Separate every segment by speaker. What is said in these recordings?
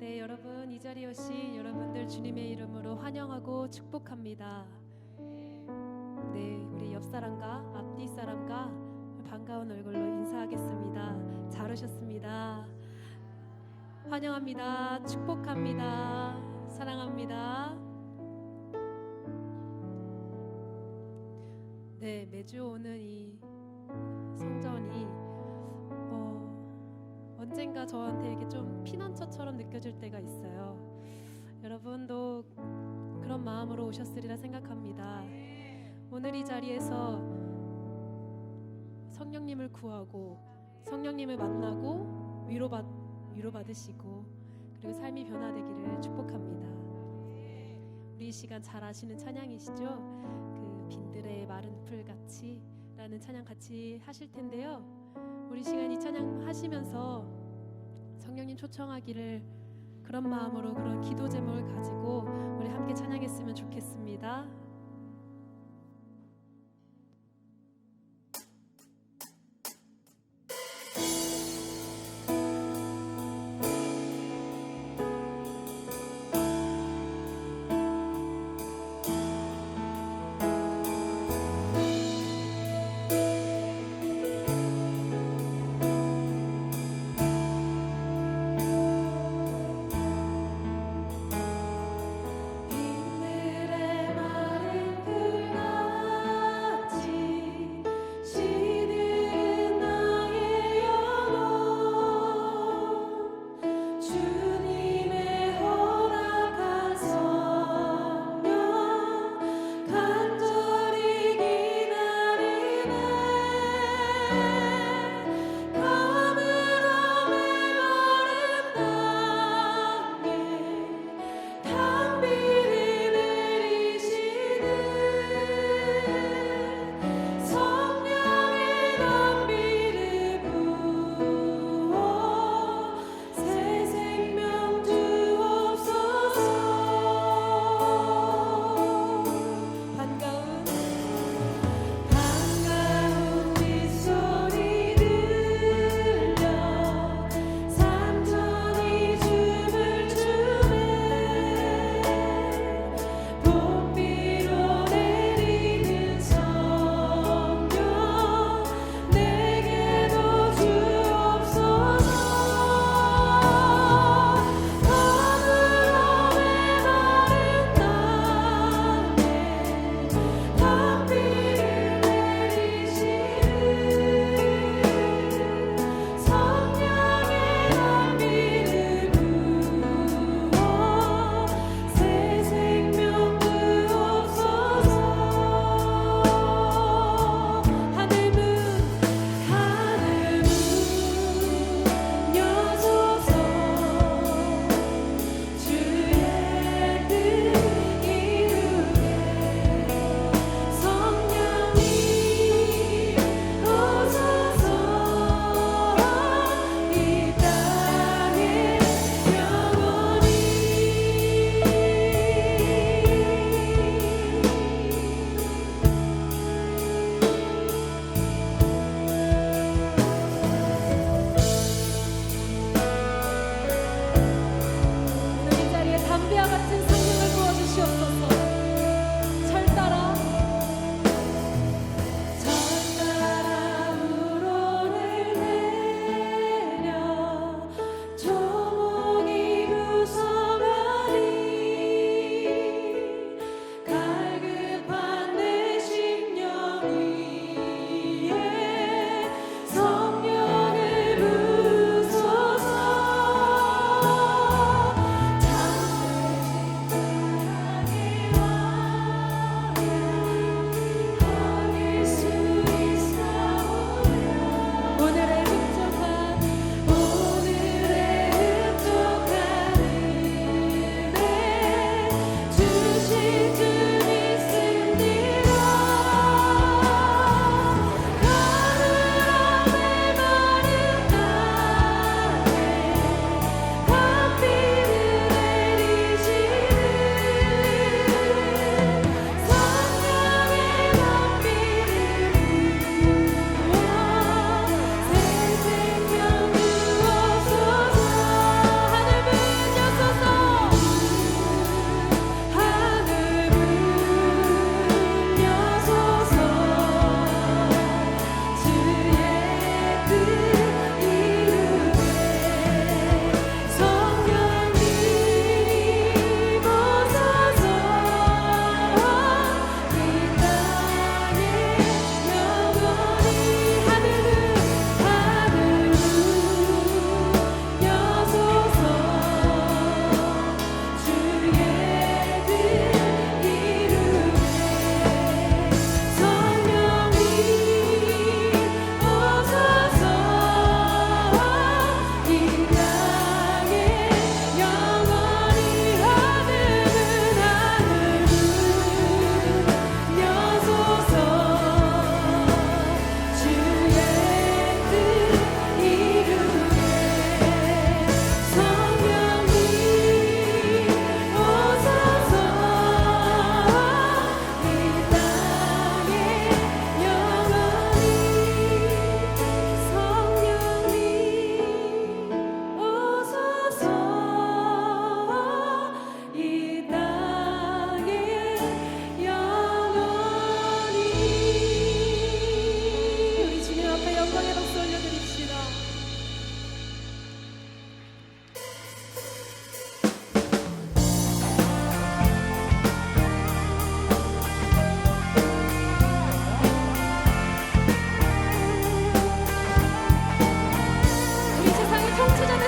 Speaker 1: 네, 여러분 이 자리에 오신 여러분들 주님의 이름으로 환영하고 축복합니다. 네, 우리 옆 사람과 앞뒤 사람과 반가운 얼굴로 인사하겠습니다. 잘 오셨습니다. 환영합니다. 축복합니다. 사랑합니다. 네, 매주 오는 이 성전이 언젠가 저한테 이렇게 좀 피난처처럼 느껴질 때가 있어요. 여러분도 그런 마음으로 오셨으리라 생각합니다. 오늘 이 자리에서 성령님을 구하고 성령님을 만나고 위로받으시고 그리고 삶이 변화되기를 축복합니다. 우리 이 시간 잘 아시는 찬양이시죠? 그 빈들의 마른 풀같이 라는 찬양 같이 하실 텐데요. 우리 시간 이 찬양 하시면서 성령님 초청하기를 그런 마음으로 그런 기도 제목을 가지고 우리 함께 찬양했으면 좋겠습니다.
Speaker 2: 빈들의 마른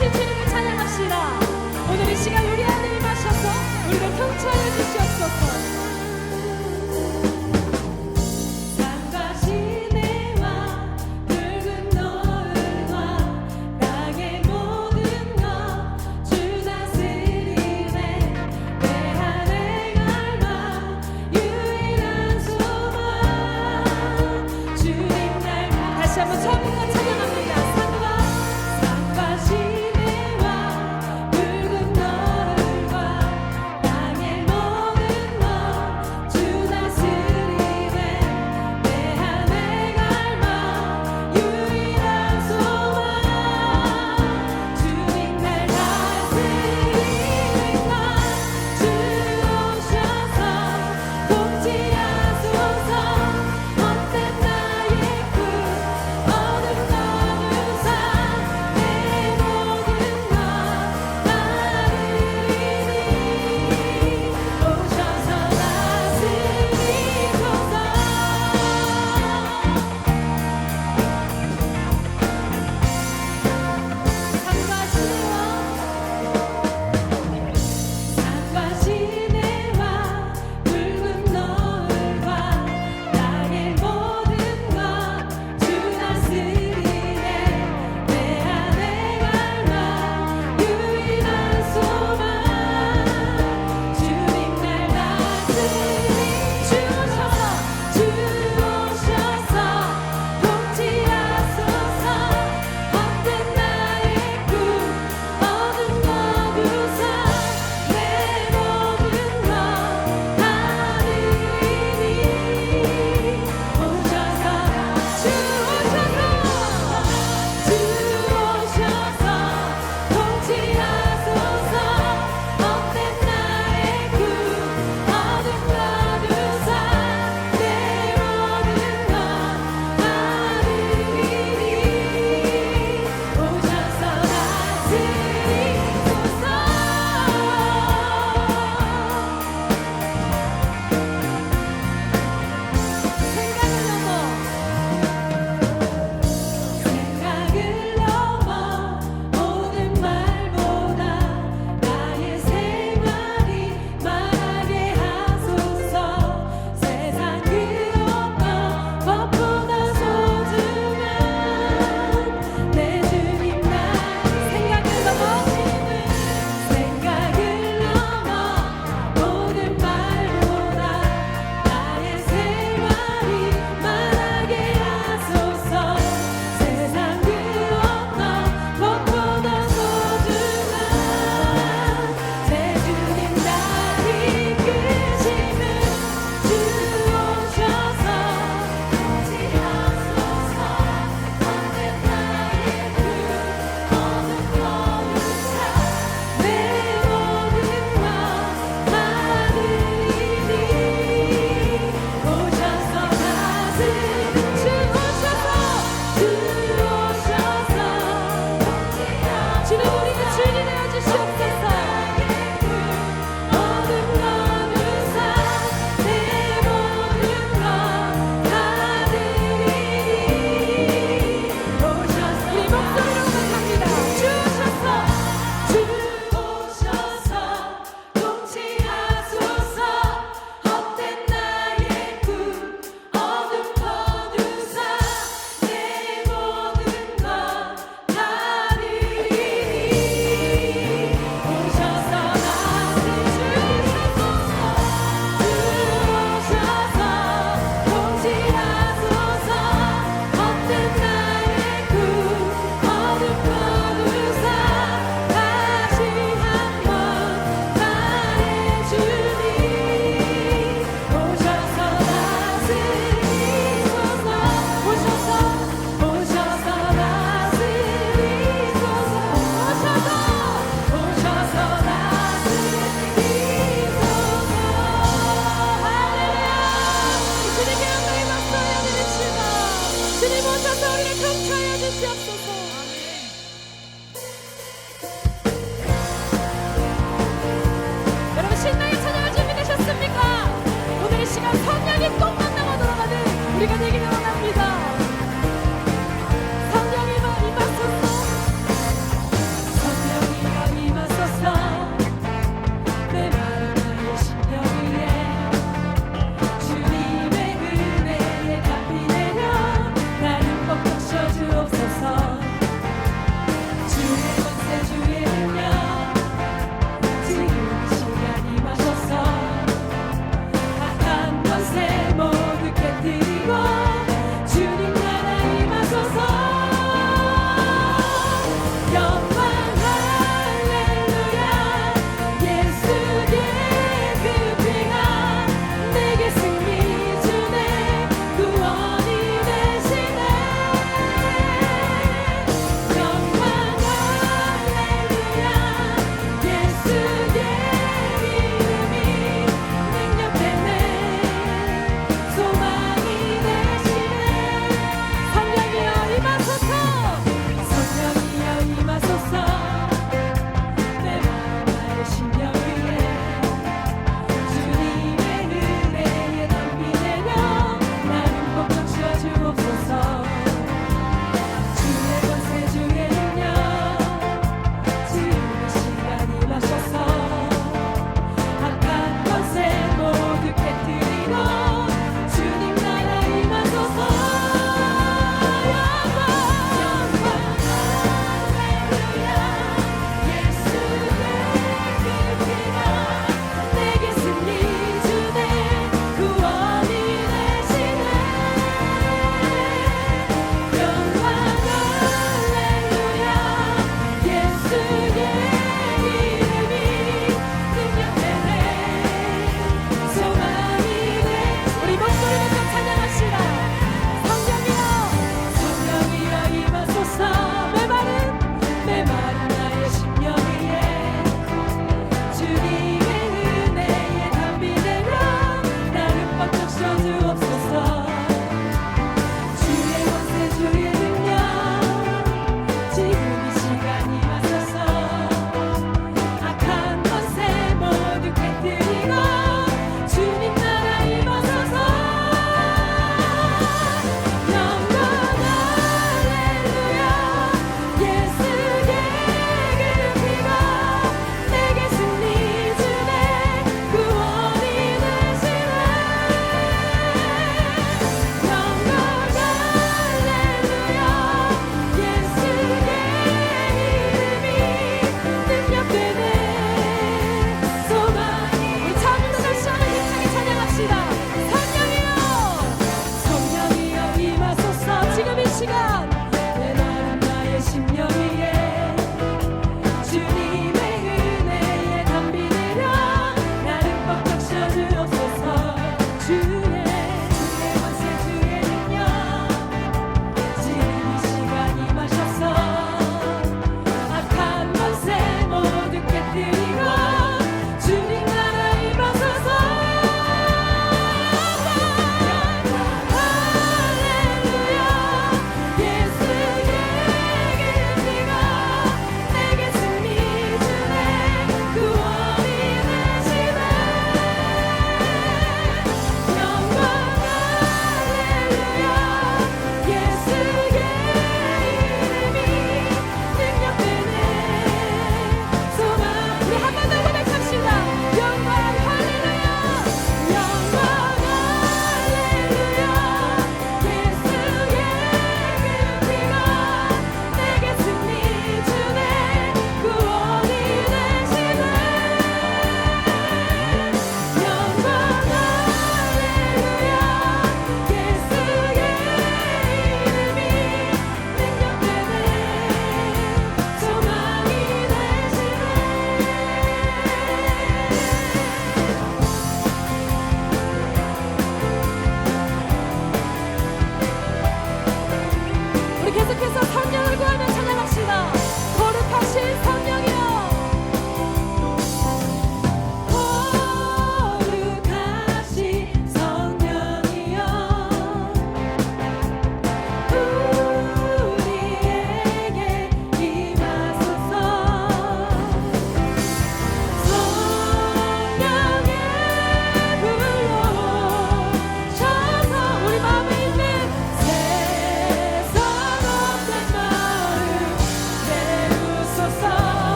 Speaker 1: 살아계신 주님을 찬양합시다. 오늘 이 시간 우리 안에 임하셔서 우리를 통치하여 주시옵소서. 다시 한번 처음부터 찬양합니다. 산과 시내와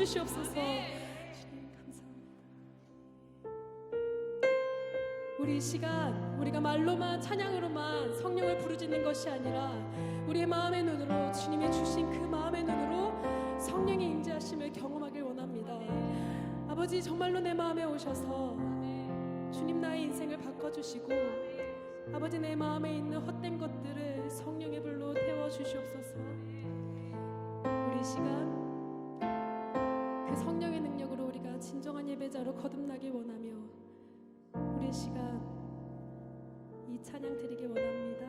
Speaker 1: 주시옵소서. 주님 감사합니다. 우리 이 시간 우리가 말로만 찬양으로만 성령을 부르짖는 것이 아니라 우리의 마음의 눈으로 주님이 주신 그 마음의 눈으로 성령의 임재하심을 경험하길 원합니다. 아버지 정말로 내 마음에 오셔서 주님 나의 인생을 바꿔주시고 아버지 내 마음에 있는 헛된 것들을 성령의 불로 태워주시옵소서. 우리 이 시간 그 성령의 능력으로 우리가 진정한 예배자로 거듭나길 원하며 우리 이 시간 이 찬양 드리길 원합니다.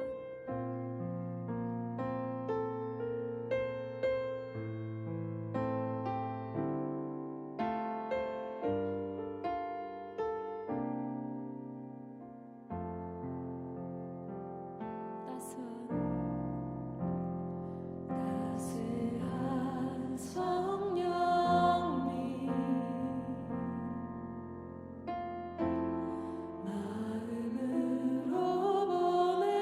Speaker 1: 따스한 성령님 마음으로 보내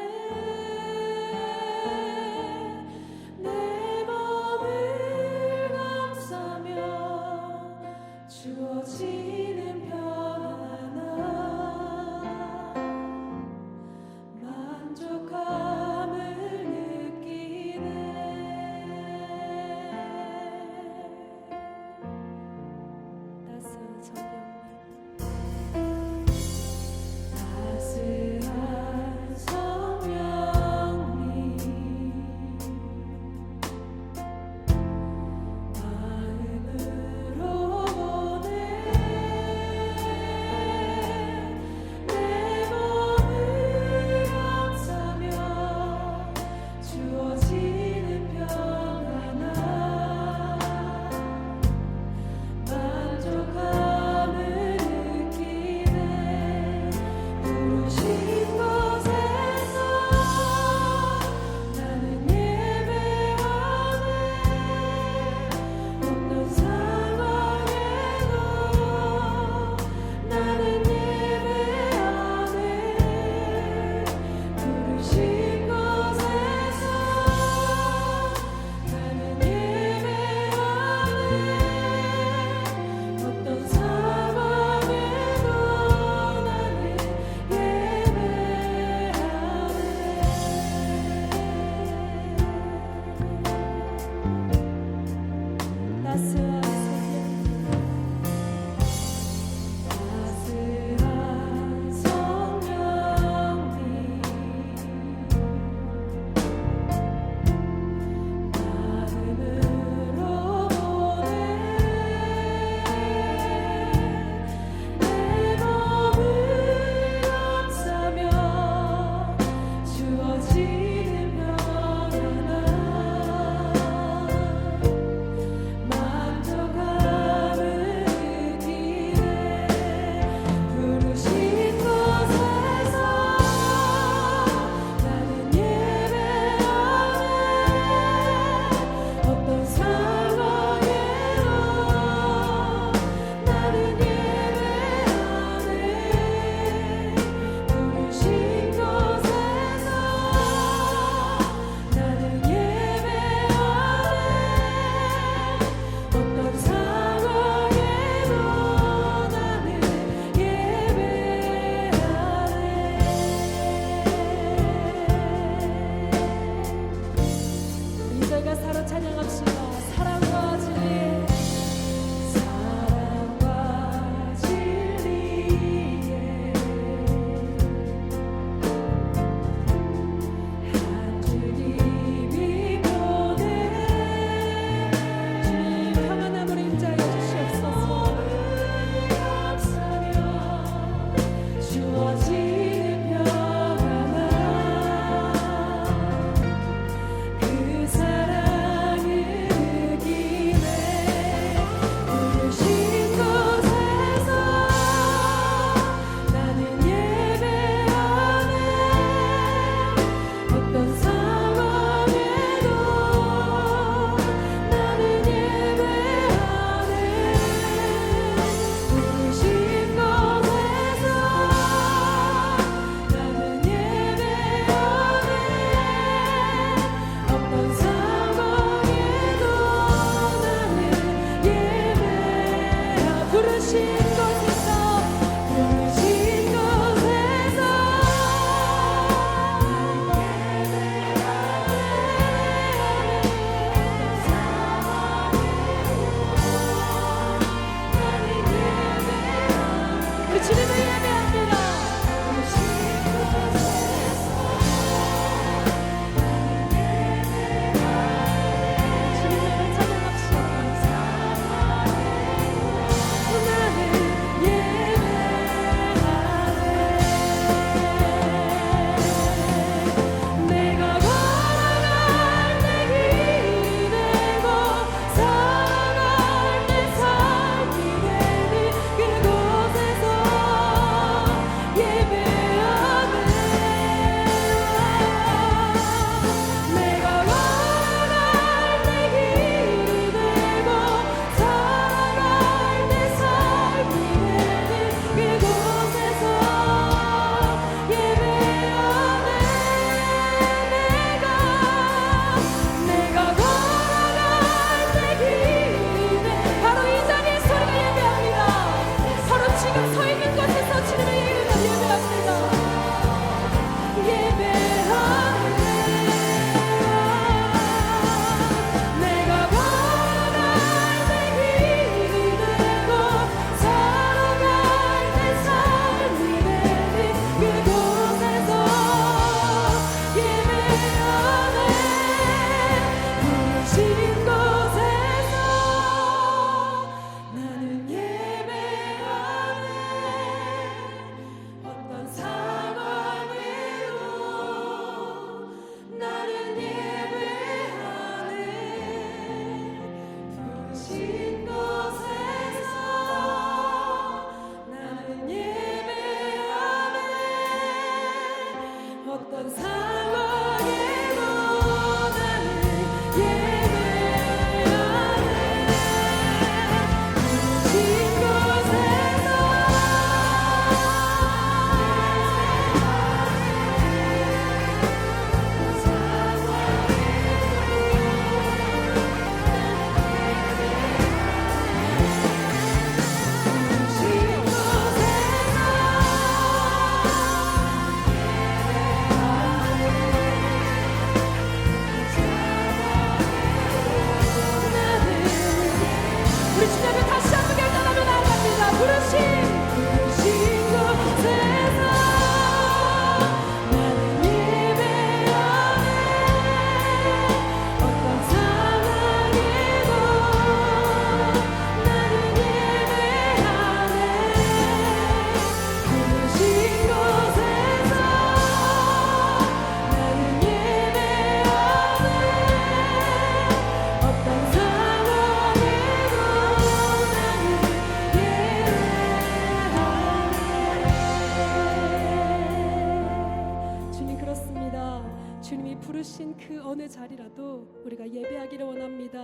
Speaker 1: 부르신 그 어느 자리라도 우리가 예배하기를 원합니다.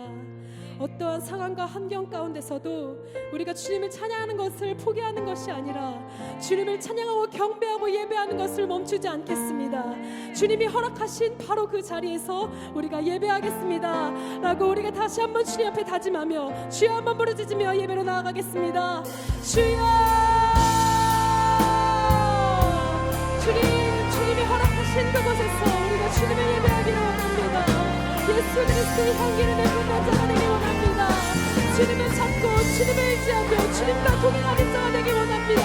Speaker 1: 어떠한 상황과 환경 가운데서도 우리가 주님을 찬양하는 것을 포기하는 것이 아니라 주님을 찬양하고 경배하고 예배하는 것을 멈추지 않겠습니다. 주님이 허락하신 바로 그 자리에서 우리가 예배하겠습니다 라고 우리가 다시 한번 주님 앞에 다짐하며 주여 한번 부르짖으며 예배로 나아가겠습니다. 주여, 주님이 허락하신 그곳에서 우리가 주님을 예배하기를 원합니다. 예수 그리스도의 향기를 내뿜는 자가 되기 원합니다. 주님을 찾고 주님을 의지하며 주님과 동행하는 자가 되기 원합니다.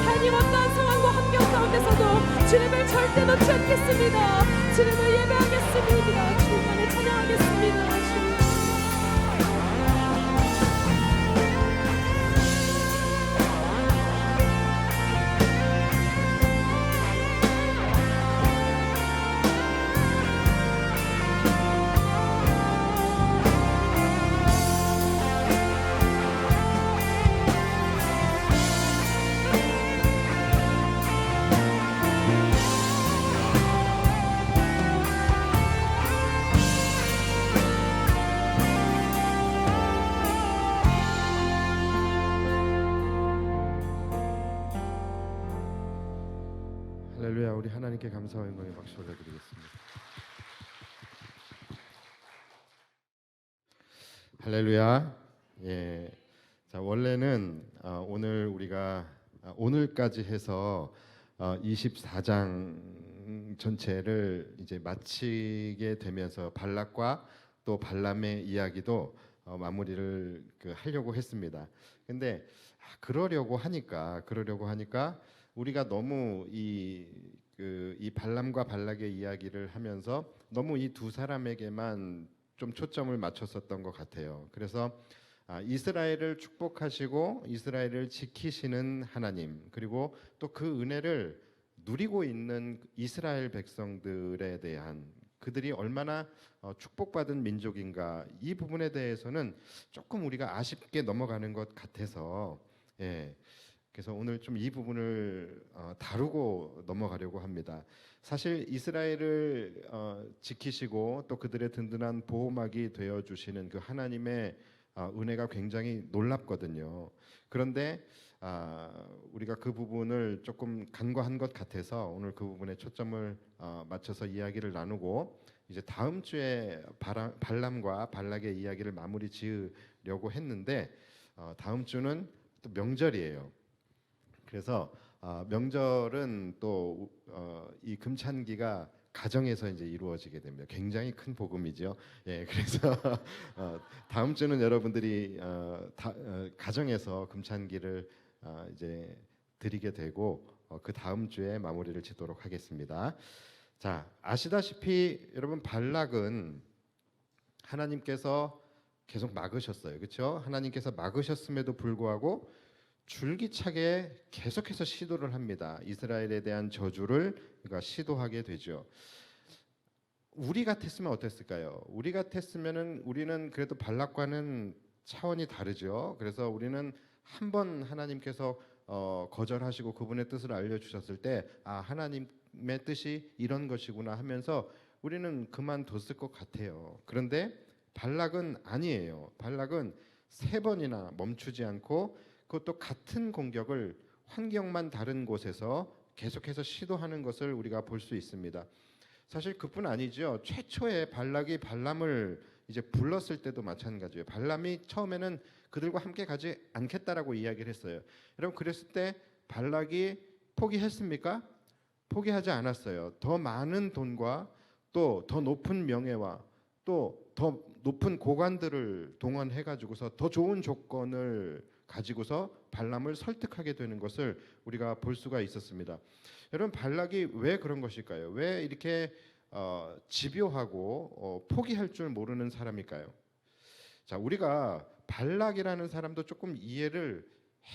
Speaker 1: 하나님 어떠한 상황과 환경 가운데서도 주님을 절대 놓지 않겠습니다. 주님을 예배하겠습니다. 주님만을 찬양하겠습니다. 주님.
Speaker 2: 할렐루야. 우리 하나님께 감사와 영광의 박수 올려드리겠습니다. 할렐루야. 예. 자, 원래는 오늘 우리가 오늘까지 해서 24장 전체를 이제 마치게 되면서 발락과 또 발람의 이야기도 마무리를 하려고 했습니다. 근데 그러려고 하니까 우리가 너무 이 발람과 발락의 이야기를 하면서 너무 이 두 사람에게만 좀 초점을 맞췄었던 것 같아요. 그래서 이스라엘을 축복하시고 이스라엘을 지키시는 하나님, 그리고 또 그 은혜를 누리고 있는 이스라엘 백성들에 대한 그들이 얼마나 축복받은 민족인가, 이 부분에 대해서는 조금 우리가 아쉽게 넘어가는 것 같아서, 예. 그래서 오늘 좀 이 부분을 다루고 넘어가려고 합니다. 사실 이스라엘을 지키시고 또 그들의 든든한 보호막이 되어 주시는 그 하나님의 은혜가 굉장히 놀랍거든요. 그런데 우리가 그 부분을 조금 간과한 것 같아서 오늘 그 부분에 초점을 맞춰서 이야기를 나누고, 이제 다음 주에 발람과 발락의 이야기를 마무리 지으려고 했는데 다음 주는 또 명절이에요. 그래서 명절은 또 이 금찬기가 가정에서 이제 이루어지게 됩니다. 굉장히 큰 복음이죠. 예, 그래서 다음 주는 여러분들이 가정에서 금찬기를 이제 드리게 되고 그 다음 주에 마무리를 짓도록 하겠습니다. 자, 아시다시피 여러분, 발락은 하나님께서 계속 막으셨어요. 그렇죠? 하나님께서 막으셨음에도 불구하고 줄기차게 계속해서 시도를 합니다. 이스라엘에 대한 저주를 시도하게 되죠. 우리 같았으면 어땠을까요? 우리 같았으면은 우리는 그래도 발락과는 차원이 다르죠. 그래서 우리는 한번 하나님께서 거절하시고 그분의 뜻을 알려주셨을 때, 하나님의 뜻이 이런 것이구나 하면서 우리는 그만뒀을 것 같아요. 그런데 발락은 아니에요. 발락은 3번이나 멈추지 않고 그것도 같은 공격을 환경만 다른 곳에서 계속해서 시도하는 것을 우리가 볼 수 있습니다. 사실 그뿐 아니죠. 최초에 발락이 발람을 이제 불렀을 때도 마찬가지예요. 발람이 처음에는 그들과 함께 가지 않겠다라고 이야기를 했어요. 여러분, 그랬을 때 발락이 포기했습니까? 포기하지 않았어요. 더 많은 돈과 또 더 높은 명예와 또 더 높은 고관들을 동원해 가지고서 더 좋은 조건을 가지고서 발람을 설득하게 되는 것을 우리가 볼 수가 있었습니다. 여러분, 발락이 왜 그런 것일까요? 왜 이렇게 집요하고 포기할 줄 모르는 사람일까요? 자, 우리가 발락이라는 사람도 조금 이해를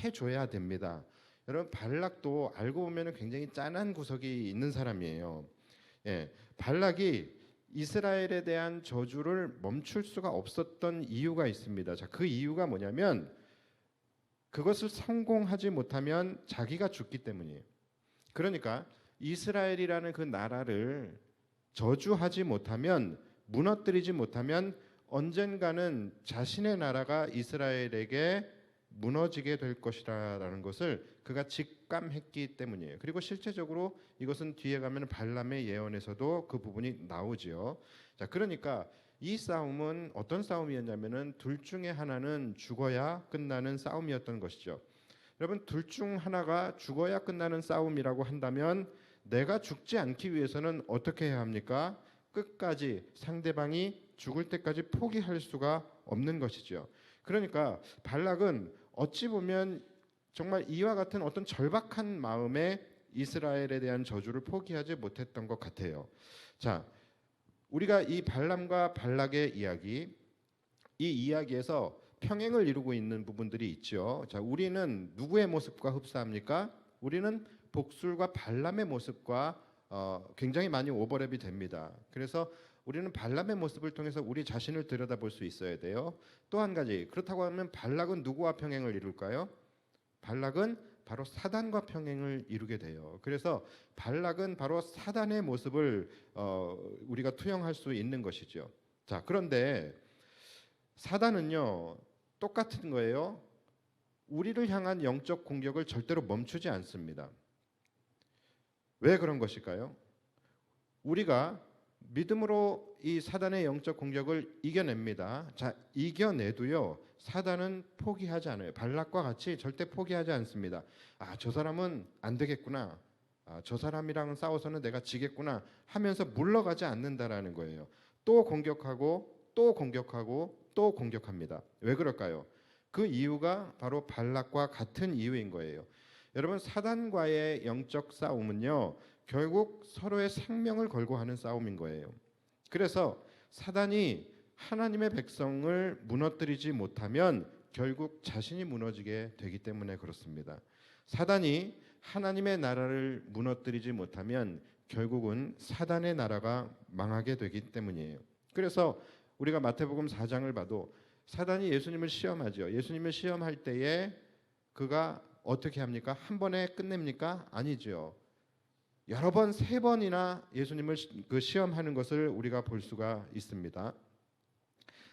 Speaker 2: 해줘야 됩니다. 여러분, 발락도 알고 보면 굉장히 짠한 구석이 있는 사람이에요. 예, 발락이 이스라엘에 대한 저주를 멈출 수가 없었던 이유가 있습니다. 자, 그 이유가 뭐냐면 그것을 성공하지 못하면 자기가 죽기 때문이에요. 그러니까 이스라엘이라는 그 나라를 저주하지 못하면, 무너뜨리지 못하면 언젠가는 자신의 나라가 이스라엘에게 무너지게 될 것이라는 것을 그가 직감했기 때문이에요. 그리고 실제적으로 이것은 뒤에 가면 발람의 예언에서도 그 부분이 나오지요. 자, 그러니까 이 싸움은 어떤 싸움이었냐면은 둘 중에 하나는 죽어야 끝나는 싸움이었던 것이죠. 여러분, 둘 중 하나가 죽어야 끝나는 싸움이라고 한다면 내가 죽지 않기 위해서는 어떻게 해야 합니까? 끝까지 상대방이 죽을 때까지 포기할 수가 없는 것이죠. 그러니까 발락은 어찌 보면 정말 이와 같은 어떤 절박한 마음에 이스라엘에 대한 저주를 포기하지 못했던 것 같아요. 자, 우리가 이 발람과 발락의 이야기, 이 이야기에서 평행을 이루고 있는 부분들이 있죠. 자, 우리는 누구의 모습과 흡사합니까? 우리는 복술과 발람의 모습과 굉장히 많이 오버랩이 됩니다. 그래서 우리는 발람의 모습을 통해서 우리 자신을 들여다볼 수 있어야 돼요. 또 한 가지, 그렇다고 하면 발락은 누구와 평행을 이룰까요? 발락은 바로 사단과 평행을 이루게 돼요. 그래서 발락은 바로 사단의 모습을 우리가 투영할 수 있는 것이죠. 자, 그런데 사단은요, 똑같은 거예요. 우리를 향한 영적 공격을 절대로 멈추지 않습니다. 왜 그런 것일까요? 우리가 믿음으로 이 사단의 영적 공격을 이겨냅니다. 자, 이겨내도요, 사단은 포기하지 않아요. 발락과 같이 절대 포기하지 않습니다. 아, 저 사람은 안 되겠구나. 아, 저 사람이랑 싸워서는 내가 지겠구나 하면서 물러가지 않는다라는 거예요. 또 공격하고 또 공격하고 또 공격합니다. 왜 그럴까요? 그 이유가 바로 발락과 같은 이유인 거예요. 여러분, 사단과의 영적 싸움은요, 결국 서로의 생명을 걸고 하는 싸움인 거예요. 그래서 사단이 하나님의 백성을 무너뜨리지 못하면 결국 자신이 무너지게 되기 때문에 그렇습니다. 사단이 하나님의 나라를 무너뜨리지 못하면 결국은 사단의 나라가 망하게 되기 때문이에요. 그래서 우리가 마태복음 4장을 봐도 사단이 예수님을 시험하죠. 예수님을 시험할 때에 그가 어떻게 합니까? 한 번에 끝냅니까? 아니죠. 여러 번, 3번이나 예수님을 시험하는 것을 우리가 볼 수가 있습니다.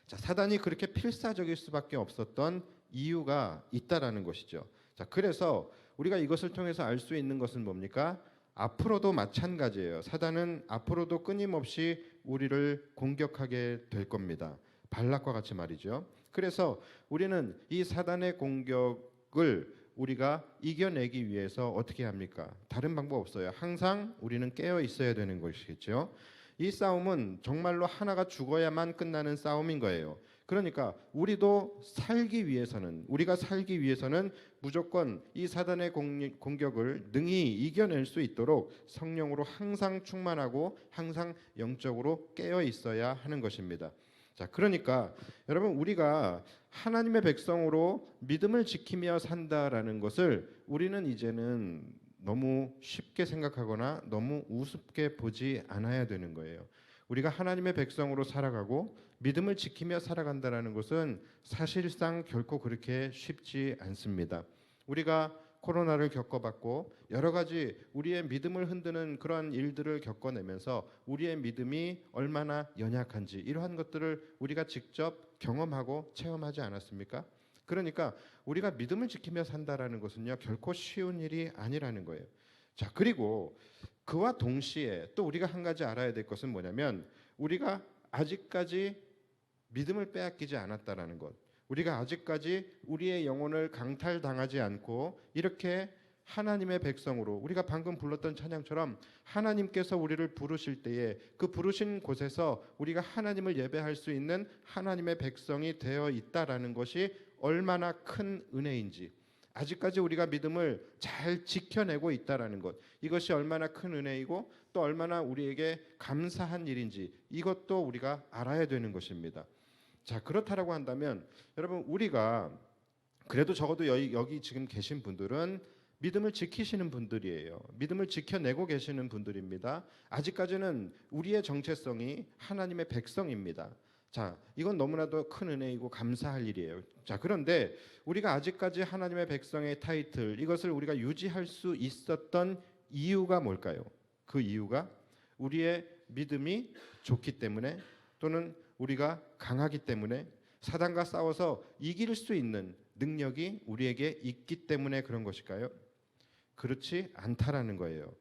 Speaker 2: 자, 사단이 그렇게 필사적일 수밖에 없었던 이유가 있다라는 것이죠. 자, 그래서 우리가 이것을 통해서 알 수 있는 것은 뭡니까? 앞으로도 마찬가지예요. 사단은 앞으로도 끊임없이 우리를 공격하게 될 겁니다. 발락과 같이 말이죠. 그래서 우리는 이 사단의 공격을 우리가 이겨내기 위해서 어떻게 합니까? 다른 방법 없어요. 항상 우리는 깨어 있어야 되는 것이겠죠. 이 싸움은 정말로 하나가 죽어야만 끝나는 싸움인 거예요. 그러니까 우리가 살기 위해서는 무조건 이 사단의 공격을 능히 이겨낼 수 있도록 성령으로 항상 충만하고 항상 영적으로 깨어 있어야 하는 것입니다. 자, 그러니까 여러분, 우리가 하나님의 백성으로 믿음을 지키며 산다라는 것을 우리는 이제는 너무 쉽게 생각하거나 너무 우습게 보지 않아야 되는 거예요. 우리가 하나님의 백성으로 살아가고 믿음을 지키며 살아간다라는 것은 사실상 결코 그렇게 쉽지 않습니다. 우리가 코로나를 겪어봤고 여러 가지 우리의 믿음을 흔드는 그런 일들을 겪어내면서 우리의 믿음이 얼마나 연약한지 이러한 것들을 우리가 직접 경험하고 체험하지 않았습니까? 그러니까 우리가 믿음을 지키며 산다라는 것은요, 결코 쉬운 일이 아니라는 거예요. 자, 그리고 그와 동시에 또 우리가 한 가지 알아야 될 것은 뭐냐면 우리가 아직까지 믿음을 빼앗기지 않았다라는 것. 우리가 아직까지 우리의 영혼을 강탈당하지 않고 이렇게 하나님의 백성으로, 우리가 방금 불렀던 찬양처럼 하나님께서 우리를 부르실 때에 그 부르신 곳에서 우리가 하나님을 예배할 수 있는 하나님의 백성이 되어 있다라는 것이 얼마나 큰 은혜인지, 아직까지 우리가 믿음을 잘 지켜내고 있다라는 것, 이것이 얼마나 큰 은혜이고 또 얼마나 우리에게 감사한 일인지 이것도 우리가 알아야 되는 것입니다. 자, 그렇다라고 한다면 여러분, 우리가 그래도 적어도 여기 지금 계신 분들은 믿음을 지키시는 분들이에요. 믿음을 지켜내고 계시는 분들입니다. 아직까지는 우리의 정체성이 하나님의 백성입니다. 자, 이건 너무나도 큰 은혜이고 감사할 일이에요. 자, 그런데 우리가 아직까지 하나님의 백성의 타이틀, 이것을 우리가 유지할 수 있었던 이유가 뭘까요? 그 이유가 우리의 믿음이 좋기 때문에 또는 우리가 강하기 때문에 사단과 싸워서 이길 수 있는 능력이 우리에게 있기 때문에 그런 것일까요? 그렇지 않다라는 거예요.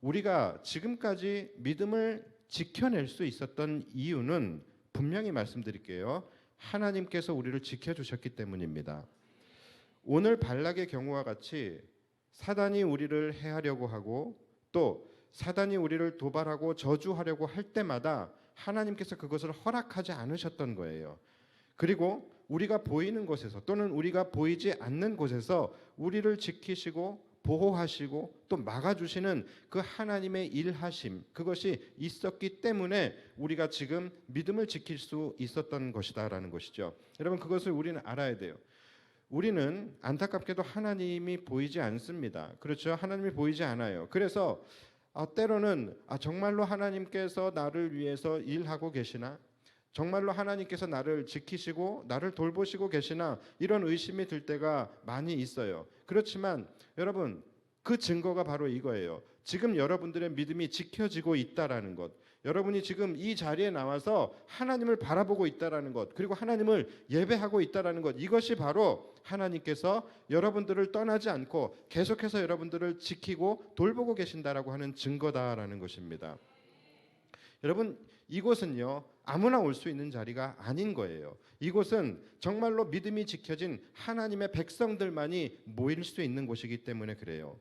Speaker 2: 우리가 지금까지 믿음을 지켜낼 수 있었던 이유는 분명히 말씀드릴게요. 하나님께서 우리를 지켜주셨기 때문입니다. 오늘 발락의 경우와 같이 사단이 우리를 해하려고 하고 또 사단이 우리를 도발하고 저주하려고 할 때마다 하나님께서 그것을 허락하지 않으셨던 거예요. 그리고 우리가 보이는 곳에서 또는 우리가 보이지 않는 곳에서 우리를 지키시고 보호하시고 또 막아주시는 그 하나님의 일하심, 그것이 있었기 때문에 우리가 지금 믿음을 지킬 수 있었던 것이다라는 것이죠. 여러분, 그것을 우리는 알아야 돼요. 우리는 안타깝게도 하나님이 보이지 않습니다. 그렇죠? 하나님이 보이지 않아요. 그래서 때로는 정말로 하나님께서 나를 위해서 일하고 계시나? 정말로 하나님께서 나를 지키시고 나를 돌보시고 계시나? 이런 의심이 들 때가 많이 있어요. 그렇지만 여러분, 그 증거가 바로 이거예요. 지금 여러분들의 믿음이 지켜지고 있다라는 것, 여러분이 지금 이 자리에 나와서 하나님을 바라보고 있다라는 것, 그리고 하나님을 예배하고 있다라는 것, 이것이 바로 하나님께서 여러분들을 떠나지 않고 계속해서 여러분들을 지키고 돌보고 계신다라고 하는 증거다라는 것입니다. 여러분, 이곳은요 아무나 올 수 있는 자리가 아닌 거예요. 이곳은 정말로 믿음이 지켜진 하나님의 백성들만이 모일 수 있는 곳이기 때문에 그래요.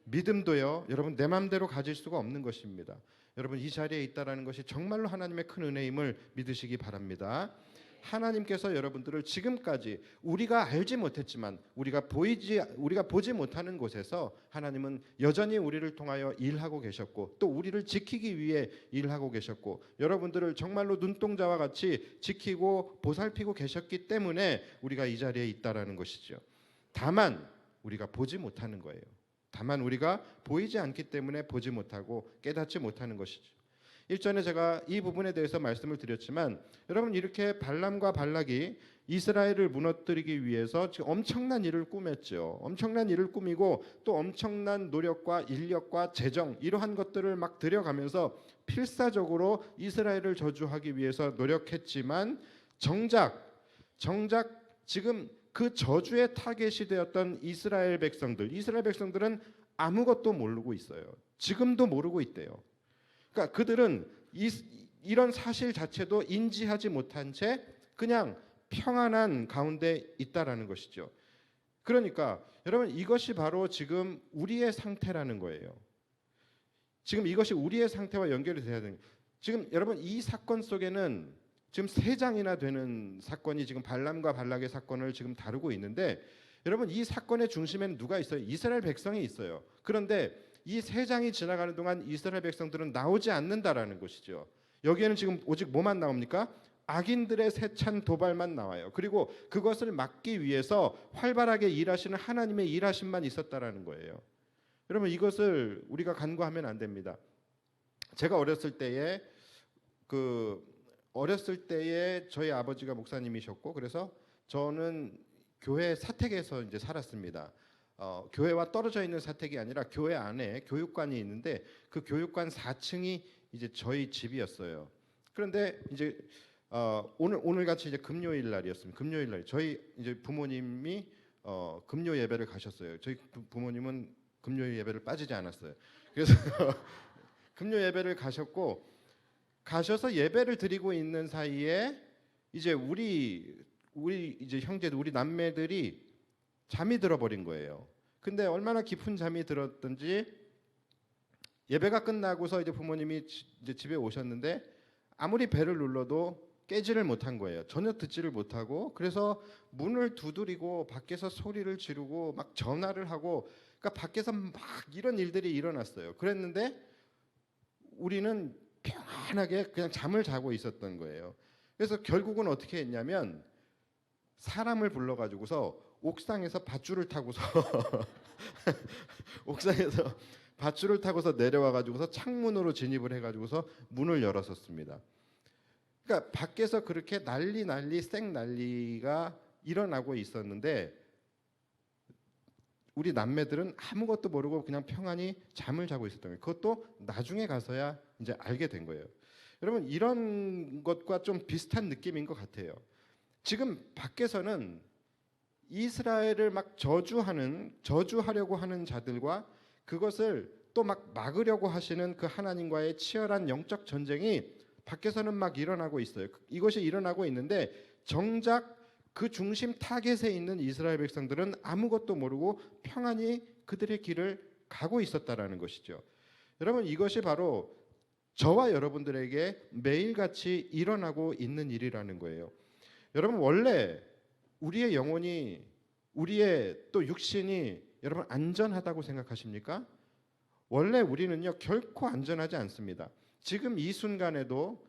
Speaker 2: 믿음도요 여러분 내 마음대로 가질 수가 없는 것입니다. 여러분, 이 자리에 있다라는 것이 정말로 하나님의 큰 은혜임을 믿으시기 바랍니다. 하나님께서 여러분들을 지금까지 우리가 알지 못했지만 우리가 보지 못하는 곳에서 하나님은 여전히 우리를 통하여 일하고 계셨고 또 우리를 지키기 위해 일하고 계셨고 여러분들을 정말로 눈동자와 같이 지키고 보살피고 계셨기 때문에 우리가 이 자리에 있다라는 것이죠. 다만 우리가 보지 못하는 거예요. 다만 우리가 보이지 않기 때문에 보지 못하고 깨닫지 못하는 것이죠. 일전에 제가 이 부분에 대해서 말씀을 드렸지만 여러분, 이렇게 발람과 발락이 이스라엘을 무너뜨리기 위해서 지금 엄청난 일을 꾸몄죠. 엄청난 일을 꾸미고 또 엄청난 노력과 인력과 재정 이러한 것들을 막 들여가면서 필사적으로 이스라엘을 저주하기 위해서 노력했지만 정작 지금 그 저주의 타겟이 되었던 이스라엘 백성들은 아무것도 모르고 있어요. 지금도 모르고 있대요. 그러니까 그들은 이런 사실 자체도 인지하지 못한 채 그냥 평안한 가운데 있다라는 것이죠. 그러니까 여러분, 이것이 바로 지금 우리의 상태라는 거예요. 지금 이것이 우리의 상태와 연결이 돼야 되는. 지금 여러분, 이 사건 속에는 지금 3장이나 되는 사건이 지금 발람과 발락의 사건을 지금 다루고 있는데 여러분, 이 사건의 중심에는 누가 있어요? 이스라엘 백성이 있어요. 그런데 이 3장이 지나가는 동안 이스라엘 백성들은 나오지 않는다라는 것이죠. 여기에는 지금 오직 뭐만 나옵니까? 악인들의 세찬 도발만 나와요. 그리고 그것을 막기 위해서 활발하게 일하시는 하나님의 일하심만 있었다라는 거예요. 여러분, 이것을 우리가 간과하면 안 됩니다. 제가 어렸을 때에 저희 아버지가 목사님이셨고 그래서 저는 교회 사택에서 이제 살았습니다. 교회와 떨어져 있는 사택이 아니라 교회 안에 교육관이 있는데 그 교육관 4층이 이제 저희 집이었어요. 그런데 이제 오늘 같이 이제 금요일 날이었습니다. 금요일 날 저희 이제 부모님이 금요 예배를 가셨어요. 저희 부모님은 금요일 예배를 빠지지 않았어요. 그래서 금요 예배를 가셔서 예배를 드리고 있는 사이에 이제 우리 이제 형제들, 우리 남매들이 잠이 들어버린 거예요. 근데 얼마나 깊은 잠이 들었던지 예배가 끝나고서 이제 부모님이 이제 집에 오셨는데 아무리 배를 눌러도 깨지를 못한 거예요. 전혀 듣지를 못하고 그래서 문을 두드리고 밖에서 소리를 지르고 막 전화를 하고 그러니까 밖에서 막 이런 일들이 일어났어요. 그랬는데 우리는 편안하게 그냥 잠을 자고 있었던 거예요. 그래서 결국은 어떻게 했냐면 사람을 불러가지고서 옥상에서 밧줄을 타고서 내려와가지고서 창문으로 진입을 해가지고서 문을 열었었습니다. 그러니까 밖에서 그렇게 난리가 일어나고 있었는데 우리 남매들은 아무것도 모르고 그냥 평안히 잠을 자고 있었던 거예요. 그것도 나중에 가서야 이제 알게 된 거예요. 여러분, 이런 것과 좀 비슷한 느낌인 것 같아요. 지금 밖에서는 이스라엘을 막 저주하려고 하는 자들과 그것을 또 막 막으려고 하시는 그 하나님과의 치열한 영적 전쟁이 밖에서는 막 일어나고 있어요. 이것이 일어나고 있는데 정작 그 중심 타겟에 있는 이스라엘 백성들은 아무것도 모르고 평안히 그들의 길을 가고 있었다라는 것이죠. 여러분, 이것이 바로 저와 여러분들에게 매일같이 일어나고 있는 일이라는 거예요. 여러분, 원래 우리의 영혼이, 우리의 또 육신이 여러분 안전하다고 생각하십니까? 원래 우리는요 결코 안전하지 않습니다. 지금 이 순간에도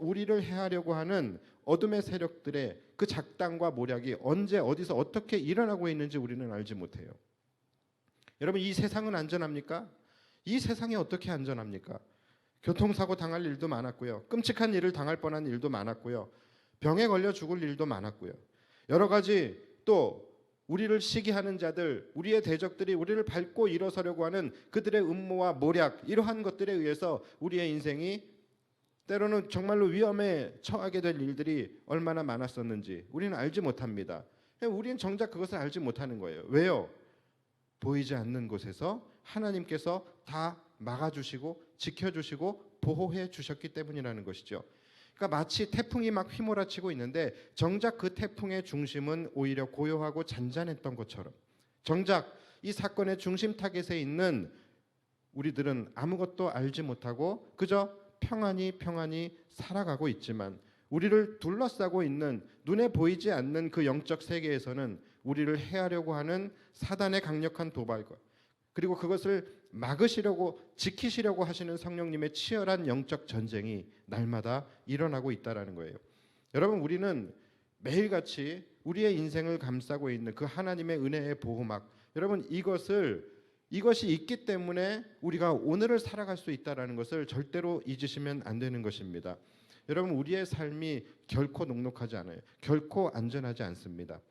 Speaker 2: 우리를 해하려고 하는 어둠의 세력들의 그 작당과 모략이 언제 어디서 어떻게 일어나고 있는지 우리는 알지 못해요. 여러분, 이 세상은 안전합니까? 이 세상이 어떻게 안전합니까? 교통사고 당할 일도 많았고요. 끔찍한 일을 당할 뻔한 일도 많았고요. 병에 걸려 죽을 일도 많았고요. 여러 가지 또 우리를 시기하는 자들, 우리의 대적들이 우리를 밟고 일어서려고 하는 그들의 음모와 모략, 이러한 것들에 의해서 우리의 인생이 때로는 정말로 위험에 처하게 될 일들이 얼마나 많았었는지 우리는 알지 못합니다. 우리는 정작 그것을 알지 못하는 거예요. 왜요? 보이지 않는 곳에서 하나님께서 다 막아주시고 지켜주시고 보호해 주셨기 때문이라는 것이죠. 그러니까 마치 태풍이 막 휘몰아치고 있는데 정작 그 태풍의 중심은 오히려 고요하고 잔잔했던 것처럼, 정작 이 사건의 중심 타겟에 있는 우리들은 아무것도 알지 못하고 그저 평안히 살아가고 있지만 우리를 둘러싸고 있는 눈에 보이지 않는 그 영적 세계에서는 우리를 해하려고 하는 사단의 강력한 도발과 그리고 그것을 막으시려고 지키시려고 하시는 성령님의 치열한 영적 전쟁이 날마다 일어나고 있다라는 거예요. 여러분, 우리는 매일같이 우리의 인생을 감싸고 있는 그 하나님의 은혜의 보호막, 여러분 이것이 있기 때문에 우리가 오늘을 살아갈 수 있다라는 것을 절대로 잊으시면 안 되는 것입니다. 여러분, 우리의 삶이 결코 녹록하지 않아요. 결코 안전하지 않습니다.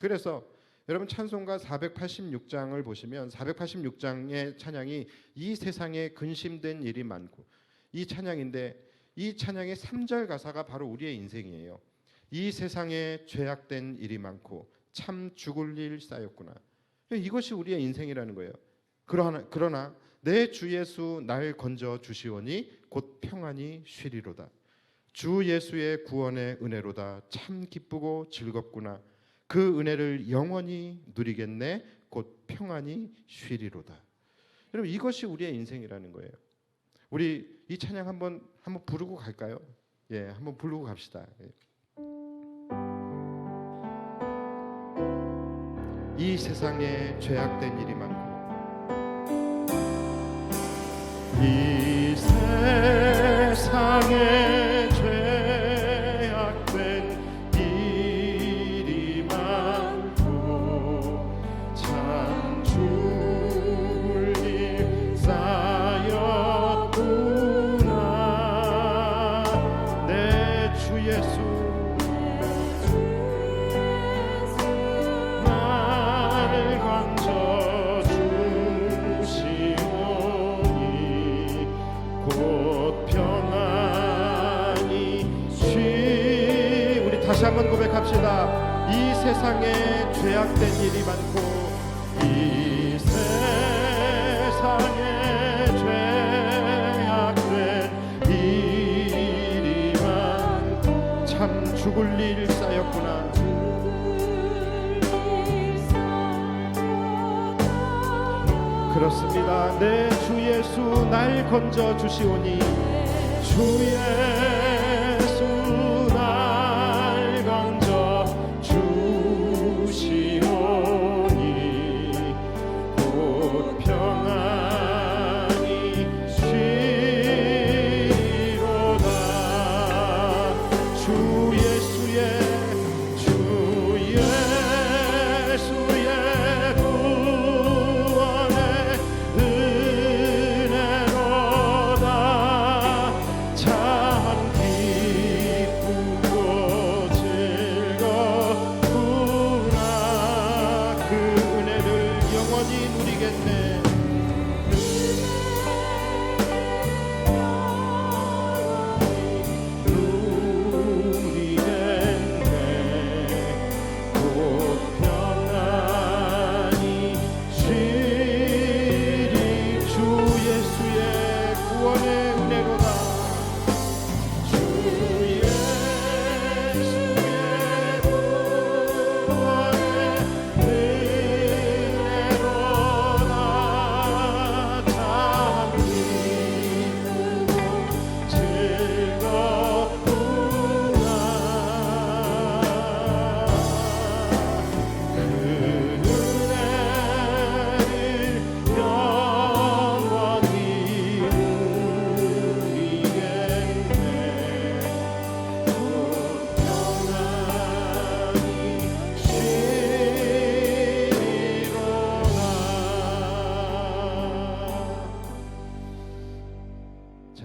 Speaker 2: 그래서 여러분, 찬송가 486장을 보시면 486장의 찬양이 이 세상에 근심된 일이 많고, 이 찬양인데 이 찬양의 3절 가사가 바로 우리의 인생이에요. 이 세상에 죄악된 일이 많고 참 죽을 일 쌓였구나. 이것이 우리의 인생이라는 거예요. 그러나 내 주 예수 날 건져 주시오니 곧 평안히 쉬리로다. 주 예수의 구원의 은혜로다. 참 기쁘고 즐겁구나. 그 은혜를 영원히 누리겠네. 곧 평안히 쉬리로다. 여러분, 이것이 우리의 인생이라는 거예요. 우리 이 찬양 한번 부르고 갈까요? 예, 한번 부르고 갑시다. 이 세상에 죄악된 일이 많고 이 세상에 죄악된 일이 많고 참 죽을 일 쌓였구나. 내 주 예수 날 건져 주시오니 곧 평안히 우리 다시 한번 고백합시다. 이 세상에 죄악된 일이 많고 이 세상에 죄악된 일이 많고 참 죽을 일 쌓였구나. 그렇습니다. 내 주 예수 날 건져 주시오니 주 예수 날 건져 주시오니 곧 평안히 쉬리로다. 주 예수의 구원의 은혜로다. 참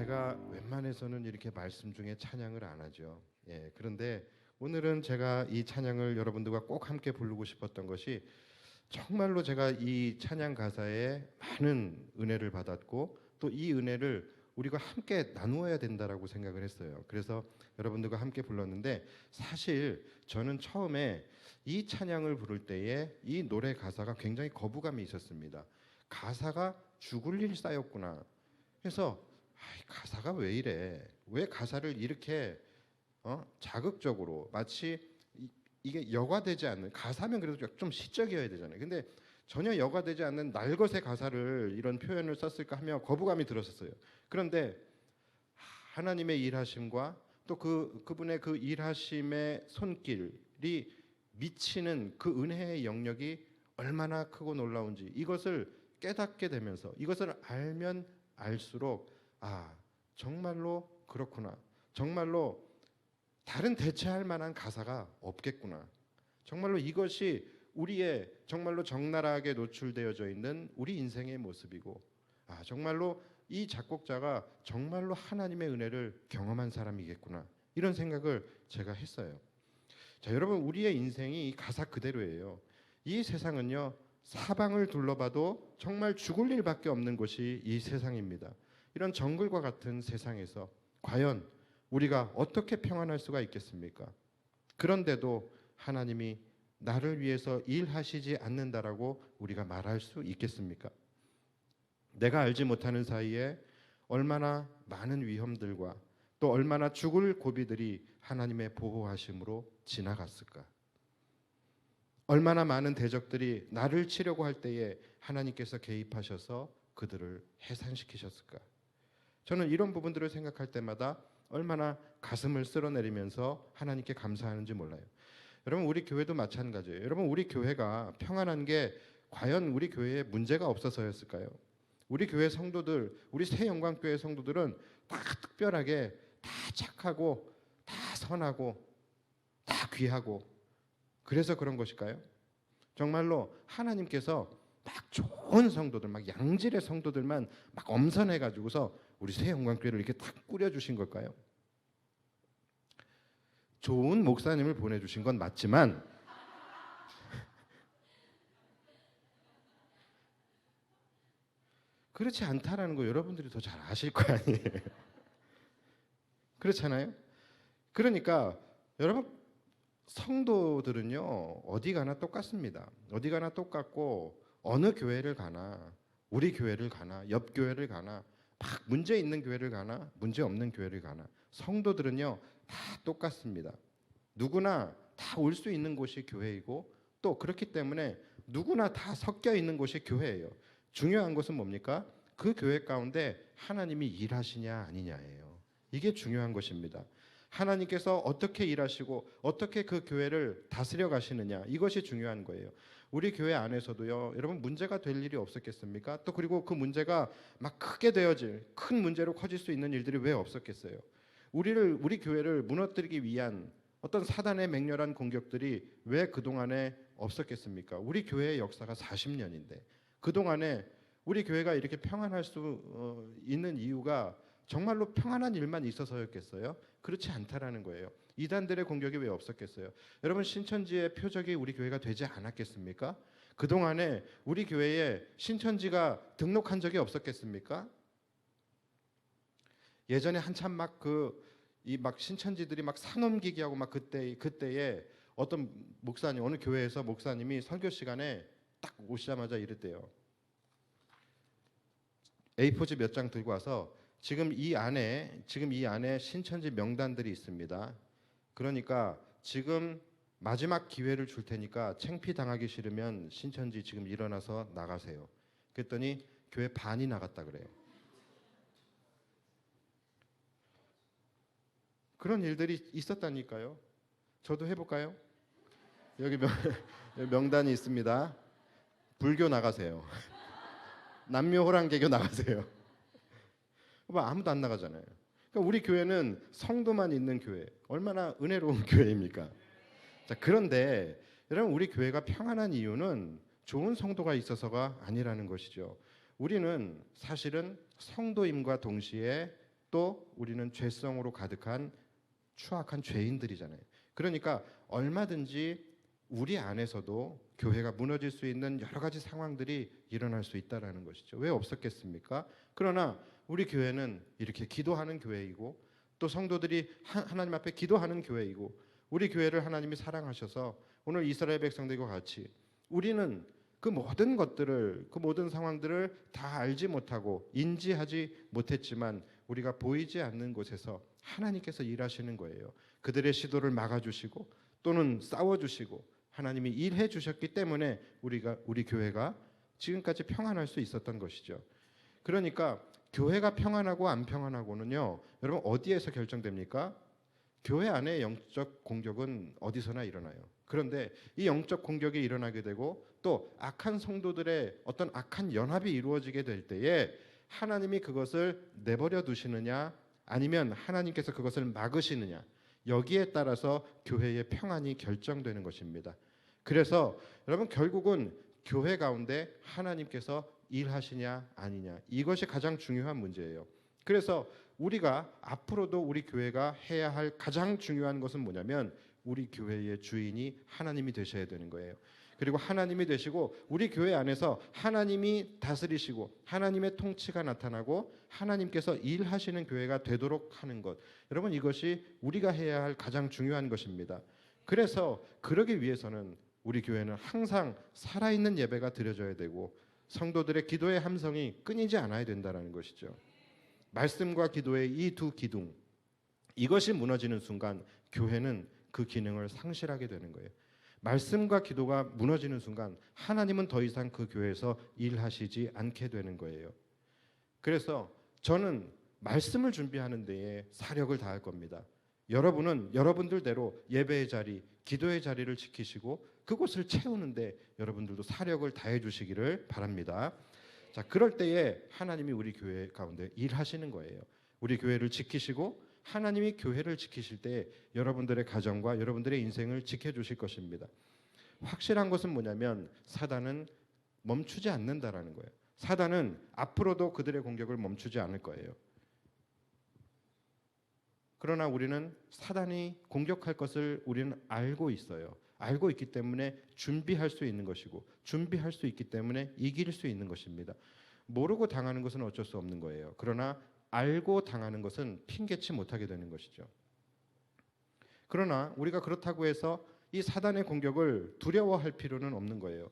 Speaker 2: 제가 웬만해서는 이렇게 말씀 중에 찬양을 안 하죠. 예, 그런데 오늘은 제가 이 찬양을 여러분들과 꼭 함께 부르고 싶었던 것이 정말로 제가 이 찬양 가사에 많은 은혜를 받았고 또 이 은혜를 우리가 함께 나누어야 된다라고 생각을 했어요. 그래서 여러분들과 함께 불렀는데 사실 저는 처음에 이 찬양을 부를 때에 이 노래 가사가 굉장히 거부감이 있었습니다. 가사가 죽을 일 쌓였구나. 그래서 가사가 왜 이래? 왜 가사를 이렇게 자극적으로 마치 이게 여과되지 않는 가사면 그래도 좀 시적이어야 되잖아요. 근데 전혀 여과되지 않는 날것의 가사를 이런 표현을 썼을까 하며 거부감이 들었었어요. 그런데 하나님의 일하심과 또 그분의 그 일하심의 손길이 미치는 그 은혜의 영역이 얼마나 크고 놀라운지 이것을 깨닫게 되면서 이것을 알면 알수록 정말로 그렇구나. 정말로 다른 대체할 만한 가사가 없겠구나. 정말로 이것이 우리의 정말로 적나라하게 노출되어져 있는 우리 인생의 모습이고 정말로 이 작곡자가 정말로 하나님의 은혜를 경험한 사람이겠구나. 이런 생각을 제가 했어요. 자, 여러분 우리의 인생이 이 가사 그대로예요. 이 세상은요. 사방을 둘러봐도 정말 죽을 일밖에 없는 곳이 이 세상입니다. 이런 정글과 같은 세상에서 과연 우리가 어떻게 평안할 수가 있겠습니까? 그런데도 하나님이 나를 위해서 일하시지 않는다라고 우리가 말할 수 있겠습니까? 내가 알지 못하는 사이에 얼마나 많은 위험들과 또 얼마나 죽을 고비들이 하나님의 보호하심으로 지나갔을까? 얼마나 많은 대적들이 나를 치려고 할 때에 하나님께서 개입하셔서 그들을 해산시키셨을까? 저는 이런 부분들을 생각할 때마다 얼마나 가슴을 쓸어내리면서 하나님께 감사하는지 몰라요. 여러분 우리 교회도 마찬가지예요. 여러분 우리 교회가 평안한 게 과연 우리 교회에 문제가 없어서였을까요? 우리 교회 성도들, 우리 새영광교회 성도들은 다 특별하게 다 착하고 다 선하고 다 귀하고 그래서 그런 것일까요? 정말로 하나님께서 막 좋은 성도들, 막 양질의 성도들만 막 엄선해가지고서 우리 새영광교회를 이렇게 딱 꾸려주신 걸까요? 좋은 목사님을 보내주신 건 맞지만 그렇지 않다라는 거 여러분들이 더 잘 아실 거 아니에요. 그렇잖아요. 그러니까 여러분 성도들은요 어디 가나 똑같습니다. 어디 가나 똑같고 어느 교회를 가나 우리 교회를 가나 옆 교회를 가나 막 문제 있는 교회를 가나 문제 없는 교회를 가나 성도들은요 다 똑같습니다. 누구나 다 올 수 있는 곳이 교회이고 또 그렇기 때문에 누구나 다 섞여 있는 곳이 교회예요. 중요한 것은 뭡니까? 그 교회 가운데 하나님이 일하시냐 아니냐예요. 이게 중요한 것입니다. 하나님께서 어떻게 일하시고 어떻게 그 교회를 다스려 가시느냐 이것이 중요한 거예요. 우리 교회 안에서도요 여러분 문제가 될 일이 없었겠습니까? 또 그리고 그 문제가 막 크게 되어질 큰 문제로 커질 수 있는 일들이 왜 없었겠어요? 우리 교회를 무너뜨리기 위한 어떤 사단의 맹렬한 공격들이 왜 그동안에 없었겠습니까? 우리 교회의 역사가 40년인데 그동안에 우리 교회가 이렇게 평안할 수 있는 이유가 정말로 평안한 일만 있어서였겠어요? 그렇지 않다라는 거예요. 이단들의 공격이 왜 없었겠어요? 여러분 신천지의 표적이 우리 교회가 되지 않았겠습니까? 그동안에 우리 교회에 신천지가 등록한 적이 없었겠습니까? 예전에 한참 막 신천지들이 막 산넘기기하고 막 그때에 어떤 목사님 어느 교회에서 목사님이 설교 시간에 딱 오시자마자 이랬대요. A4지 몇 장 들고 와서 지금 이 안에 신천지 명단들이 있습니다. 그러니까 지금 마지막 기회를 줄 테니까 창피 당하기 싫으면 신천지 지금 일어나서 나가세요. 그랬더니 교회 반이 나갔다 그래요. 그런 일들이 있었다니까요. 저도 해볼까요? 여기 명단이 있습니다. 불교 나가세요. 남묘 호랑개교 나가세요. 아무도 안 나가잖아요. 그러니까 우리 교회는 성도만 있는 교회, 얼마나 은혜로운 교회입니까? 자, 그런데 여러분 우리 교회가 평안한 이유는 좋은 성도가 있어서가 아니라는 것이죠. 우리는 사실은 성도임과 동시에 또 우리는 죄성으로 가득한 추악한 죄인들이잖아요. 그러니까 얼마든지 우리 안에서도 교회가 무너질 수 있는 여러 가지 상황들이 일어날 수 있다라는 것이죠. 왜 없었겠습니까? 그러나 우리 교회는 이렇게 기도하는 교회이고 또 성도들이 하나님 앞에 기도하는 교회이고 우리 교회를 하나님이 사랑하셔서 오늘 이스라엘 백성들과 같이 우리는 그 모든 것들을 그 모든 상황들을 다 알지 못하고 인지하지 못했지만 우리가 보이지 않는 곳에서 하나님께서 일하시는 거예요. 그들의 시도를 막아주시고 또는 싸워주시고 하나님이 일해 주셨기 때문에 우리 교회가 지금까지 평안할 수 있었던 것이죠. 그러니까 교회가 평안하고 안 평안하고는요, 여러분 어디에서 결정됩니까? 교회 안에 영적 공격은 어디서나 일어나요. 그런데 이 영적 공격이 일어나게 되고 또 악한 성도들의 어떤 악한 연합이 이루어지게 될 때에 하나님이 그것을 내버려 두시느냐 아니면 하나님께서 그것을 막으시느냐, 여기에 따라서 교회의 평안이 결정되는 것입니다. 그래서 여러분 결국은 교회 가운데 하나님께서 일하시냐 아니냐, 이것이 가장 중요한 문제예요. 그래서 우리가 앞으로도 우리 교회가 해야 할 가장 중요한 것은 뭐냐면 우리 교회의 주인이 하나님이 되셔야 되는 거예요. 그리고 하나님이 되시고 우리 교회 안에서 하나님이 다스리시고 하나님의 통치가 나타나고 하나님께서 일하시는 교회가 되도록 하는 것, 여러분 이것이 우리가 해야 할 가장 중요한 것입니다. 그래서 그러기 위해서는 우리 교회는 항상 살아있는 예배가 드려져야 되고 성도들의 기도의 함성이 끊이지 않아야 된다는 것이죠. 말씀과 기도의 이 두 기둥, 이것이 무너지는 순간 교회는 그 기능을 상실하게 되는 거예요. 말씀과 기도가 무너지는 순간 하나님은 더 이상 그 교회에서 일하시지 않게 되는 거예요. 그래서 저는 말씀을 준비하는 데에 사력을 다할 겁니다. 여러분은 여러분들대로 예배의 자리, 기도의 자리를 지키시고 그곳을 채우는데 여러분들도 사력을 다해 주시기를 바랍니다. 자, 그럴 때에 하나님이 우리 교회 가운데 일하시는 거예요. 우리 교회를 지키시고 하나님이 교회를 지키실 때 여러분들의 가정과 여러분들의 인생을 지켜주실 것입니다. 확실한 것은 뭐냐면 사단은 멈추지 않는다라는 거예요. 사단은 앞으로도 그들의 공격을 멈추지 않을 거예요. 그러나 우리는 사단이 공격할 것을 우리는 알고 있어요. 알고 있기 때문에 준비할 수 있는 것이고 준비할 수 있기 때문에 이길 수 있는 것입니다. 모르고 당하는 것은 어쩔 수 없는 거예요. 그러나 알고 당하는 것은 핑계치 못하게 되는 것이죠. 그러나 우리가 그렇다고 해서 이 사단의 공격을 두려워할 필요는 없는 거예요.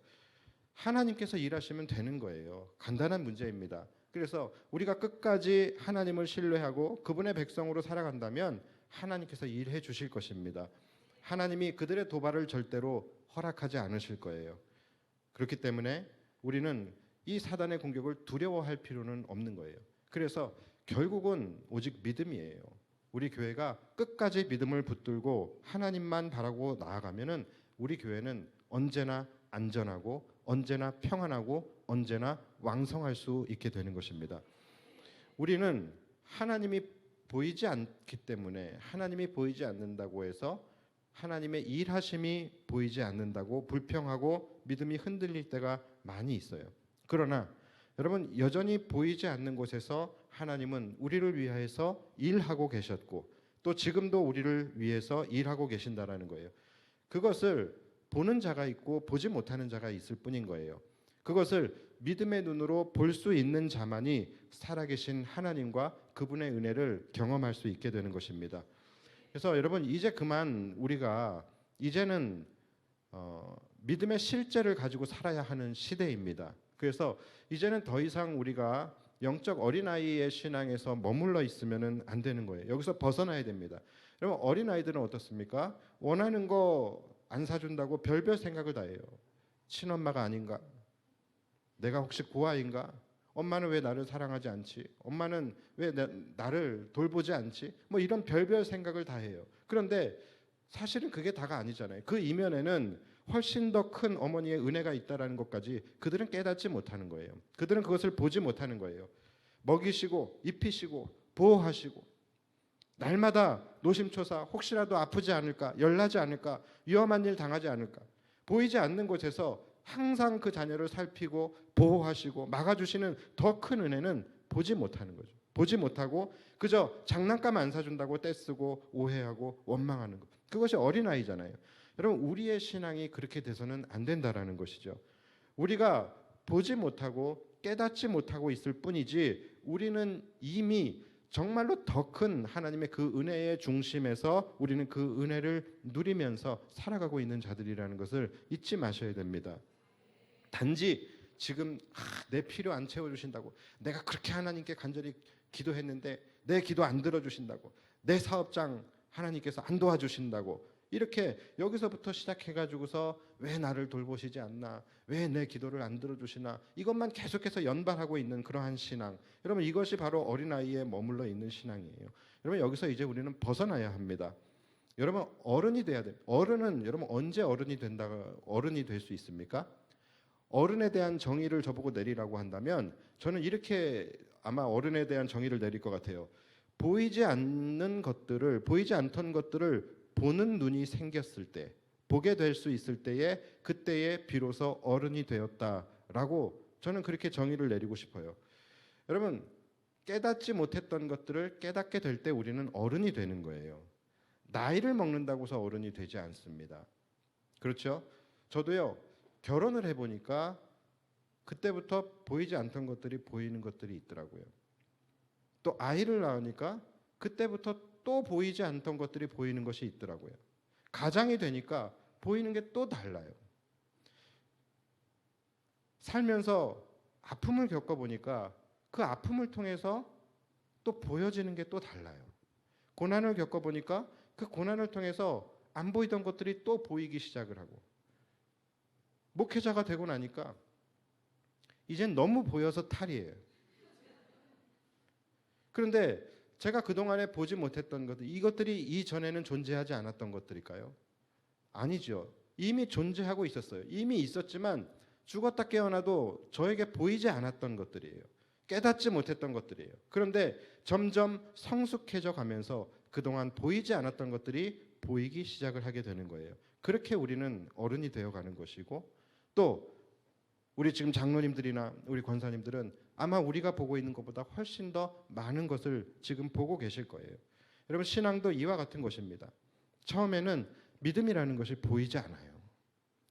Speaker 2: 하나님께서 일하시면 되는 거예요. 간단한 문제입니다. 그래서 우리가 끝까지 하나님을 신뢰하고 그분의 백성으로 살아간다면 하나님께서 일해 주실 것입니다. 하나님이 그들의 도발을 절대로 허락하지 않으실 거예요. 그렇기 때문에 우리는 이 사단의 공격을 두려워할 필요는 없는 거예요. 그래서 결국은 오직 믿음이에요. 우리 교회가 끝까지 믿음을 붙들고 하나님만 바라고 나아가면은 우리 교회는 언제나 안전하고 언제나 평안하고 언제나 왕성할 수 있게 되는 것입니다. 우리는 하나님이 보이지 않기 때문에 하나님이 보이지 않는다고 해서 하나님의 일하심이 보이지 않는다고 불평하고 믿음이 흔들릴 때가 많이 있어요. 그러나 여러분 여전히 보이지 않는 곳에서 하나님은 우리를 위해서 일하고 계셨고 또 지금도 우리를 위해서 일하고 계신다라는 거예요. 그것을 보는 자가 있고 보지 못하는 자가 있을 뿐인 거예요. 그것을 믿음의 눈으로 볼 수 있는 자만이 살아계신 하나님과 그분의 은혜를 경험할 수 있게 되는 것입니다. 그래서 여러분 이제 그만 우리가 이제는 믿음의 실제를 가지고 살아야 하는 시대입니다. 그래서 이제는 더 이상 우리가 영적 어린아이의 신앙에서 머물러 있으면 안 되는 거예요. 여기서 벗어나야 됩니다. 여러분 어린아이들은 어떻습니까? 원하는 거 안 사준다고 별별 생각을 다 해요. 친엄마가 아닌가? 내가 혹시 고아인가? 엄마는 왜 나를 사랑하지 않지? 엄마는 왜 나를 돌보지 않지? 뭐 이런 별별 생각을 다 해요. 그런데 사실은 그게 다가 아니잖아요. 그 이면에는 훨씬 더 큰 어머니의 은혜가 있다라는 것까지 그들은 깨닫지 못하는 거예요. 그들은 그것을 보지 못하는 거예요. 먹이시고 입히시고 보호하시고 날마다 노심초사 혹시라도 아프지 않을까, 열나지 않을까, 위험한 일 당하지 않을까, 보이지 않는 곳에서 항상 그 자녀를 살피고 보호하시고 막아주시는 더 큰 은혜는 보지 못하는 거죠. 보지 못하고 그저 장난감 안 사준다고 떼쓰고 오해하고 원망하는 것. 그것이 어린아이잖아요. 여러분 우리의 신앙이 그렇게 돼서는 안 된다라는 것이죠. 우리가 보지 못하고 깨닫지 못하고 있을 뿐이지 우리는 이미 정말로 더 큰 하나님의 그 은혜의 중심에서 우리는 그 은혜를 누리면서 살아가고 있는 자들이라는 것을 잊지 마셔야 됩니다. 단지 지금 내 필요 안 채워주신다고, 내가 그렇게 하나님께 간절히 기도했는데 내 기도 안 들어주신다고, 내 사업장 하나님께서 안 도와주신다고, 이렇게 여기서부터 시작해가지고서 왜 나를 돌보시지 않나, 왜 내 기도를 안 들어주시나, 이것만 계속해서 연발하고 있는 그러한 신앙, 여러분 이것이 바로 어린아이에 머물러 있는 신앙이에요. 여러분 여기서 이제 우리는 벗어나야 합니다. 여러분 어른이 돼야 돼요. 어른은 여러분 언제 어른이 될 수 있습니까? 어른에 대한 정의를 저보고 내리라고 한다면 저는 이렇게 아마 어른에 대한 정의를 내릴 것 같아요. 보이지 않는 것들을, 보이지 않던 것들을 보는 눈이 생겼을 때, 보게 될 수 있을 때에, 그때에 비로소 어른이 되었다라고 저는 그렇게 정의를 내리고 싶어요. 여러분 깨닫지 못했던 것들을 깨닫게 될 때 우리는 어른이 되는 거예요. 나이를 먹는다고 해서 어른이 되지 않습니다. 그렇죠? 저도요 결혼을 해보니까 그때부터 보이지 않던 것들이 보이는 것들이 있더라고요. 또 아이를 낳으니까 그때부터 또 보이지 않던 것들이 보이는 것이 있더라고요. 가장이 되니까 보이는 게 또 달라요. 살면서 아픔을 겪어보니까 그 아픔을 통해서 또 보여지는 게 또 달라요. 고난을 겪어보니까 그 고난을 통해서 안 보이던 것들이 또 보이기 시작을 하고, 목회자가 되고 나니까 이젠 너무 보여서 탈이에요. 그런데 제가 그동안에 보지 못했던 것들, 이것들이 이전에는 존재하지 않았던 것들일까요? 아니죠. 이미 존재하고 있었어요. 이미 있었지만 죽었다 깨어나도 저에게 보이지 않았던 것들이에요. 깨닫지 못했던 것들이에요. 그런데 점점 성숙해져 가면서 그동안 보이지 않았던 것들이 보이기 시작을 하게 되는 거예요. 그렇게 우리는 어른이 되어가는 것이고, 또 우리 지금 장로님들이나 우리 권사님들은 아마 우리가 보고 있는 것보다 훨씬 더 많은 것을 지금 보고 계실 거예요. 여러분 신앙도 이와 같은 것입니다. 처음에는 믿음이라는 것이 보이지 않아요.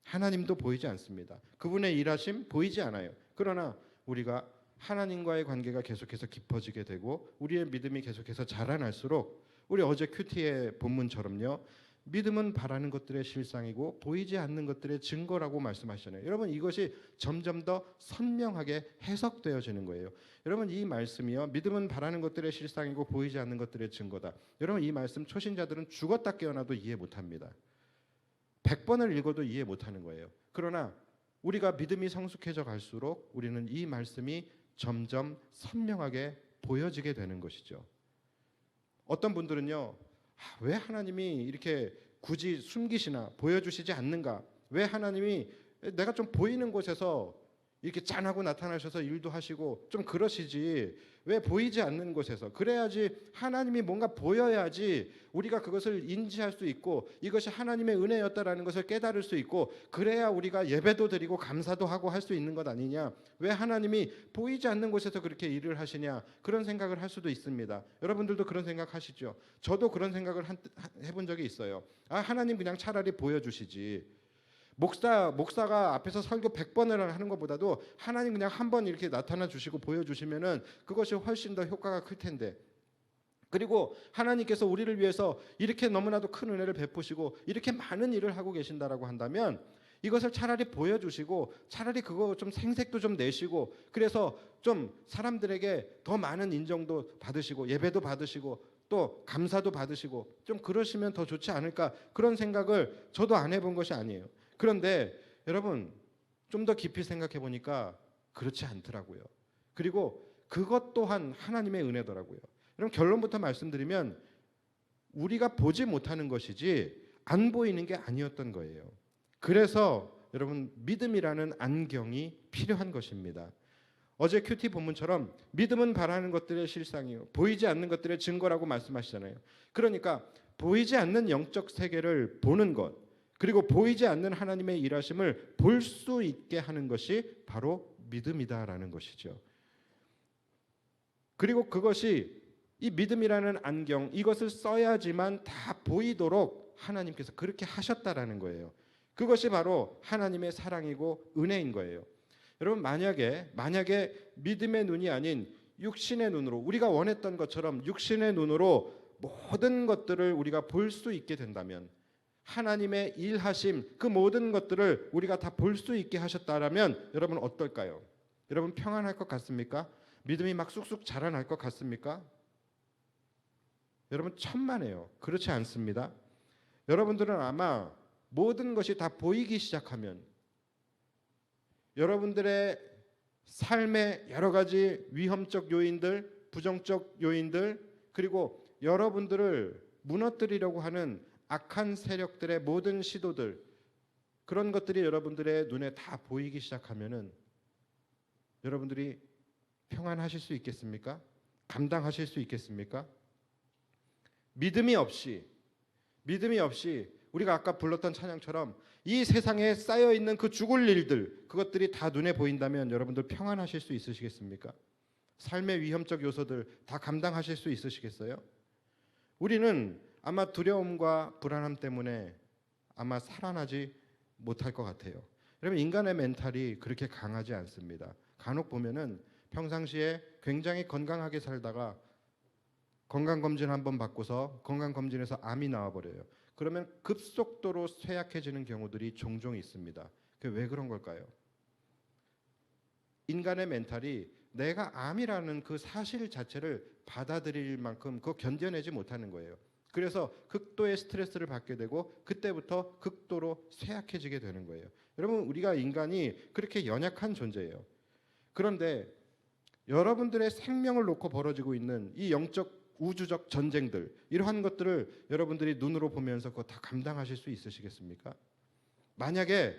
Speaker 2: 하나님도 보이지 않습니다. 그분의 일하심 보이지 않아요. 그러나 우리가 하나님과의 관계가 계속해서 깊어지게 되고 우리의 믿음이 계속해서 자라날수록, 우리 어제 큐티의 본문처럼요, 믿음은 바라는 것들의 실상이고 보이지 않는 것들의 증거라고 말씀하시잖아요. 여러분 이것이 점점 더 선명하게 해석되어지는 거예요. 여러분 이 말씀이요, 믿음은 바라는 것들의 실상이고 보이지 않는 것들의 증거다. 여러분 이 말씀 초신자들은 죽었다 깨어나도 이해 못합니다. 100번을 읽어도 이해 못하는 거예요. 그러나 우리가 믿음이 성숙해져 갈수록 우리는 이 말씀이 점점 선명하게 보여지게 되는 것이죠. 어떤 분들은요, 왜 하나님이 이렇게 굳이 숨기시나, 보여주시지 않는가? 왜 하나님이 내가 좀 보이는 곳에서 이렇게 짠하고 나타나셔서 일도 하시고 좀 그러시지, 왜 보이지 않는 곳에서? 그래야지 하나님이 뭔가 보여야지 우리가 그것을 인지할 수 있고 이것이 하나님의 은혜였다라는 것을 깨달을 수 있고, 그래야 우리가 예배도 드리고 감사도 하고 할 수 있는 것 아니냐? 왜 하나님이 보이지 않는 곳에서 그렇게 일을 하시냐? 그런 생각을 할 수도 있습니다. 여러분들도 그런 생각 하시죠? 저도 그런 생각을 해본 적이 있어요. 하나님 그냥 차라리 보여주시지, 목사가 앞에서 설교 100번을 하는 것보다도 하나님 그냥 한 번 이렇게 나타나 주시고 보여주시면은 그것이 훨씬 더 효과가 클 텐데, 그리고 하나님께서 우리를 위해서 이렇게 너무나도 큰 은혜를 베푸시고 이렇게 많은 일을 하고 계신다라고 한다면 이것을 차라리 보여주시고 차라리 그거 좀 생색도 좀 내시고, 그래서 좀 사람들에게 더 많은 인정도 받으시고 예배도 받으시고 또 감사도 받으시고 좀 그러시면 더 좋지 않을까, 그런 생각을 저도 안 해본 것이 아니에요. 그런데 여러분 좀 더 깊이 생각해 보니까 그렇지 않더라고요. 그리고 그것 또한 하나님의 은혜더라고요. 그럼 결론부터 말씀드리면 우리가 보지 못하는 것이지 안 보이는 게 아니었던 거예요. 그래서 여러분 믿음이라는 안경이 필요한 것입니다. 어제 큐티 본문처럼 믿음은 바라는 것들의 실상이요, 보이지 않는 것들의 증거라고 말씀하시잖아요. 그러니까 보이지 않는 영적 세계를 보는 것, 그리고 보이지 않는 하나님의 일하심을 볼 수 있게 하는 것이 바로 믿음이다라는 것이죠.
Speaker 3: 그리고 그것이 이 믿음이라는 안경, 이것을 써야지만 다 보이도록 하나님께서 그렇게 하셨다라는 거예요. 그것이 바로 하나님의 사랑이고 은혜인 거예요. 여러분, 만약에 믿음의 눈이 아닌 육신의 눈으로, 우리가 원했던 것처럼 육신의 눈으로 모든 것들을 우리가 볼 수 있게 된다면, 하나님의 일하심, 그 모든 것들을 우리가 다 볼 수 있게 하셨다라면 여러분 어떨까요? 여러분 평안할 것 같습니까? 믿음이 막 쑥쑥 자라날 것 같습니까? 여러분 천만에요. 그렇지 않습니다. 여러분들은 아마 모든 것이 다 보이기 시작하면 여러분들의 삶의 여러 가지 위험적 요인들, 부정적 요인들, 그리고 여러분들을 무너뜨리려고 하는 악한 세력들의 모든 시도들, 그런 것들이 여러분들의 눈에 다 보이기 시작하면은 여러분들이 평안하실 수 있겠습니까? 감당하실 수 있겠습니까? 믿음이 없이 우리가 아까 불렀던 찬양처럼 이 세상에 쌓여 있는 그 죽을 일들, 그것들이 다 눈에 보인다면 여러분들 평안하실 수 있으시겠습니까? 삶의 위험적 요소들 다 감당하실 수 있으시겠어요? 우리는 아마 두려움과 불안함 때문에 아마 살아나지 못할 것 같아요. 여러분, 인간의 멘탈이 그렇게 강하지 않습니다. 간혹 보면은 평상시에 굉장히 건강하게 살다가 건강검진 한번 받고서 건강검진에서 암이 나와버려요. 그러면 급속도로 쇠약해지는 경우들이 종종 있습니다. 그게 왜 그런 걸까요? 인간의 멘탈이 내가 암이라는 그 사실 자체를 받아들일 만큼 그거 견뎌내지 못하는 거예요. 그래서 극도의 스트레스를 받게 되고 그때부터 극도로 쇠약해지게 되는 거예요. 여러분, 우리가 인간이 그렇게 연약한 존재예요. 그런데 여러분들의 생명을 놓고 벌어지고 있는 이 영적 우주적 전쟁들, 이러한 것들을 여러분들이 눈으로 보면서 그거 다 감당하실 수 있으시겠습니까? 만약에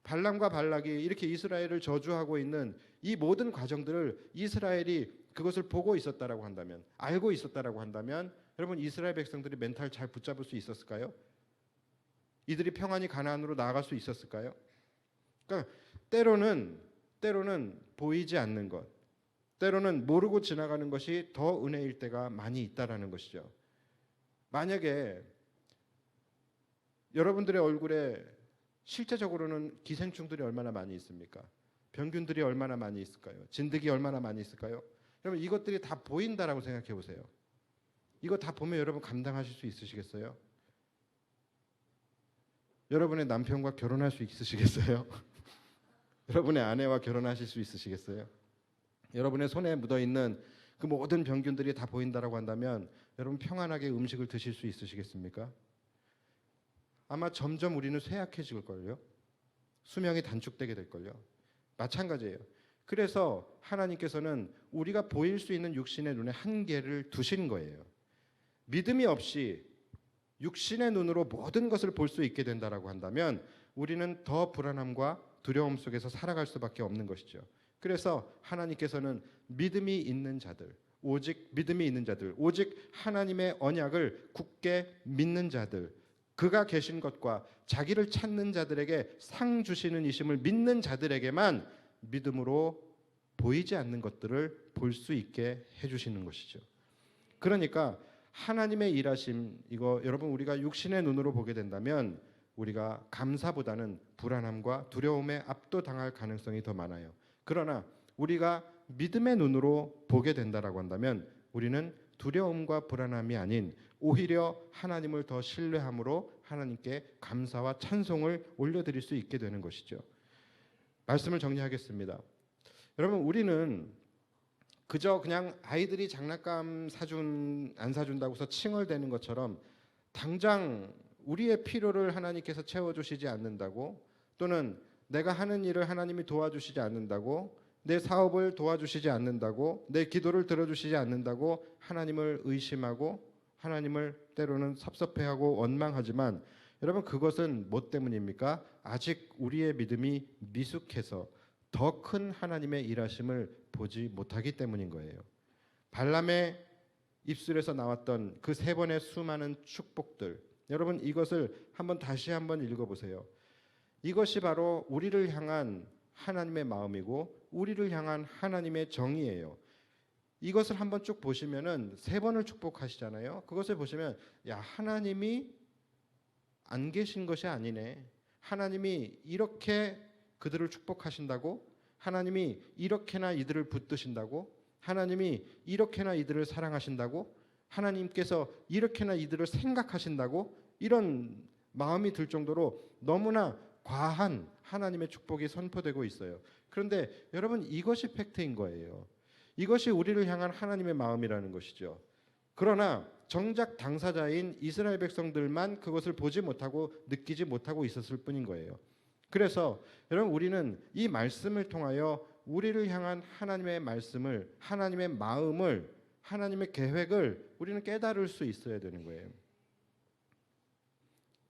Speaker 3: 발람과 발락이 이렇게 이스라엘을 저주하고 있는 이 모든 과정들을 이스라엘이 그것을 보고 있었다라고 한다면, 알고 있었다라고 한다면, 여러분 이스라엘 백성들이 멘탈 잘 붙잡을 수 있었을까요? 이들이 평안히 가나안으로 나아갈 수 있었을까요? 그러니까 때로는 보이지 않는 것, 때로는 모르고 지나가는 것이 더 은혜일 때가 많이 있다라는 것이죠. 만약에 여러분들의 얼굴에 실제적으로는 기생충들이 얼마나 많이 있습니까? 병균들이 얼마나 많이 있을까요? 진드기 얼마나 많이 있을까요? 여러분 이것들이 다 보인다라고 생각해 보세요. 이거 다 보면 여러분 감당하실 수 있으시겠어요? 여러분의 남편과 결혼할 수 있으시겠어요? 여러분의 아내와 결혼하실 수 있으시겠어요? 여러분의 손에 묻어있는 그 모든 병균들이 다 보인다라고 한다면 여러분 평안하게 음식을 드실 수 있으시겠습니까? 아마 점점 우리는 쇠약해질걸요. 수명이 단축되게 될걸요. 마찬가지예요. 그래서 하나님께서는 우리가 보일 수 있는 육신의 눈에 한계를 두신 거예요. 믿음이 없이 육신의 눈으로 모든 것을 볼 수 있게 된다라고 한다면 우리는 더 불안함과 두려움 속에서 살아갈 수밖에 없는 것이죠. 그래서 하나님께서는 믿음이 있는 자들, 오직 하나님의 언약을 굳게 믿는 자들, 그가 계신 것과 자기를 찾는 자들에게 상 주시는 이심을 믿는 자들에게만 믿음으로 보이지 않는 것들을 볼 수 있게 해주시는 것이죠. 그러니까 하나님의 일하심, 이거 여러분 우리가 육신의 눈으로 보게 된다면 우리가 감사보다는 불안함과 두려움에 압도당할 가능성이 더 많아요. 그러나 우리가 믿음의 눈으로 보게 된다라고 한다면 우리는 두려움과 불안함이 아닌 오히려 하나님을 더 신뢰함으로 하나님께 감사와 찬송을 올려드릴 수 있게 되는 것이죠. 말씀을 정리하겠습니다. 여러분 우리는 그저 그냥 아이들이 장난감 안 사준다고 해서 칭얼대는 것처럼 당장 우리의 필요를 하나님께서 채워주시지 않는다고, 또는 내가 하는 일을 하나님이 도와주시지 않는다고, 내 사업을 도와주시지 않는다고, 내 기도를 들어주시지 않는다고 하나님을 의심하고 하나님을 때로는 섭섭해하고 원망하지만 여러분 그것은 뭐 때문입니까? 아직 우리의 믿음이 미숙해서 더 큰 하나님의 일하심을 보지 못하기 때문인 거예요. 발람의 입술에서 나왔던 그 3번의 수많은 축복들, 여러분 이것을 다시 한번 읽어보세요. 이것이 바로 우리를 향한 하나님의 마음이고 우리를 향한 하나님의 정의예요. 이것을 한번 쭉 보시면은 3번을 축복하시잖아요. 그것을 보시면 야, 하나님이 안 계신 것이 아니네. 하나님이 이렇게 그들을 축복하신다고, 하나님이 이렇게나 이들을 붙드신다고, 하나님이 이렇게나 이들을 사랑하신다고, 하나님께서 이렇게나 이들을 생각하신다고, 이런 마음이 들 정도로 너무나 과한 하나님의 축복이 선포되고 있어요. 그런데 여러분, 이것이 팩트인 거예요. 이것이 우리를 향한 하나님의 마음이라는 것이죠. 그러나 정작 당사자인 이스라엘 백성들만 그것을 보지 못하고 느끼지 못하고 있었을 뿐인 거예요. 그래서 여러분, 우리는 이 말씀을 통하여 우리를 향한 하나님의 말씀을, 하나님의 마음을, 하나님의 계획을 우리는 깨달을 수 있어야 되는 거예요.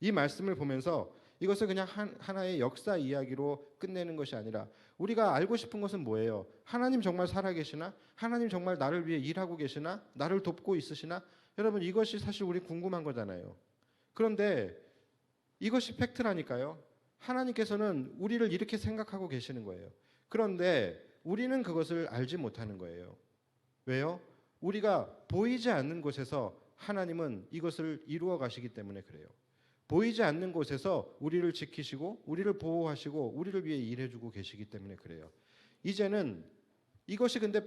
Speaker 3: 이 말씀을 보면서 이것을 그냥 하나의 역사 이야기로 끝내는 것이 아니라 우리가 알고 싶은 것은 뭐예요? 하나님 정말 살아계시나? 하나님 정말 나를 위해 일하고 계시나? 나를 돕고 있으시나? 여러분, 이것이 사실 우리 궁금한 거잖아요. 그런데 이것이 팩트라니까요. 하나님께서는 우리를 이렇게 생각하고 계시는 거예요. 그런데 우리는 그것을 알지 못하는 거예요. 왜요? 우리가 보이지 않는 곳에서 하나님은 이것을 이루어 가시기 때문에 그래요. 보이지 않는 곳에서 우리를 지키시고 우리를 보호하시고 우리를 위해 일해주고 계시기 때문에 그래요. 이제는 이것이 근데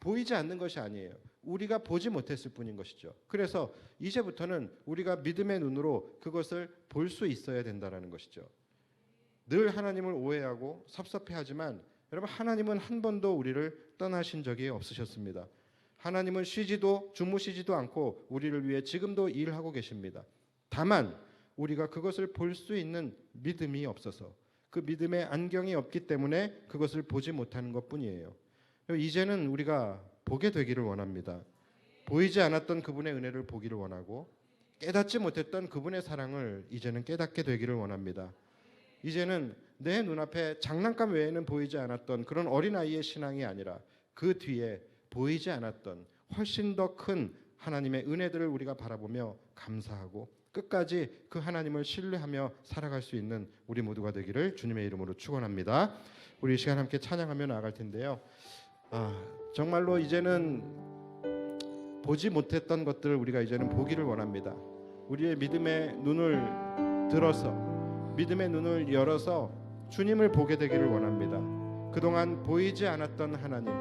Speaker 3: 보이지 않는 것이 아니에요. 우리가 보지 못했을 뿐인 것이죠. 그래서 이제부터는 우리가 믿음의 눈으로 그것을 볼 수 있어야 된다는 것이죠. 늘 하나님을 오해하고 섭섭해하지만 여러분, 하나님은 한 번도 우리를 떠나신 적이 없으셨습니다. 하나님은 쉬지도 주무시지도 않고 우리를 위해 지금도 일하고 계십니다. 다만 우리가 그것을 볼 수 있는 믿음이 없어서, 그 믿음의 안경이 없기 때문에 그것을 보지 못하는 것뿐이에요. 이제는 우리가 보게 되기를 원합니다. 보이지 않았던 그분의 은혜를 보기를 원하고, 깨닫지 못했던 그분의 사랑을 이제는 깨닫게 되기를 원합니다. 이제는 내 눈앞에 장난감 외에는 보이지 않았던 그런 어린아이의 신앙이 아니라 그 뒤에 보이지 않았던 훨씬 더 큰 하나님의 은혜들을 우리가 바라보며 감사하고 끝까지 그 하나님을 신뢰하며 살아갈 수 있는 우리 모두가 되기를 주님의 이름으로 축원합니다. 우리 이 시간 함께 찬양하며 나아갈 텐데요. 정말로 이제는 보지 못했던 것들을 우리가 이제는 보기를 원합니다. 우리의 믿음의 눈을 들어서, 믿음의 눈을 열어서 주님을 보게 되기를 원합니다. 그동안 보이지 않았던 하나님,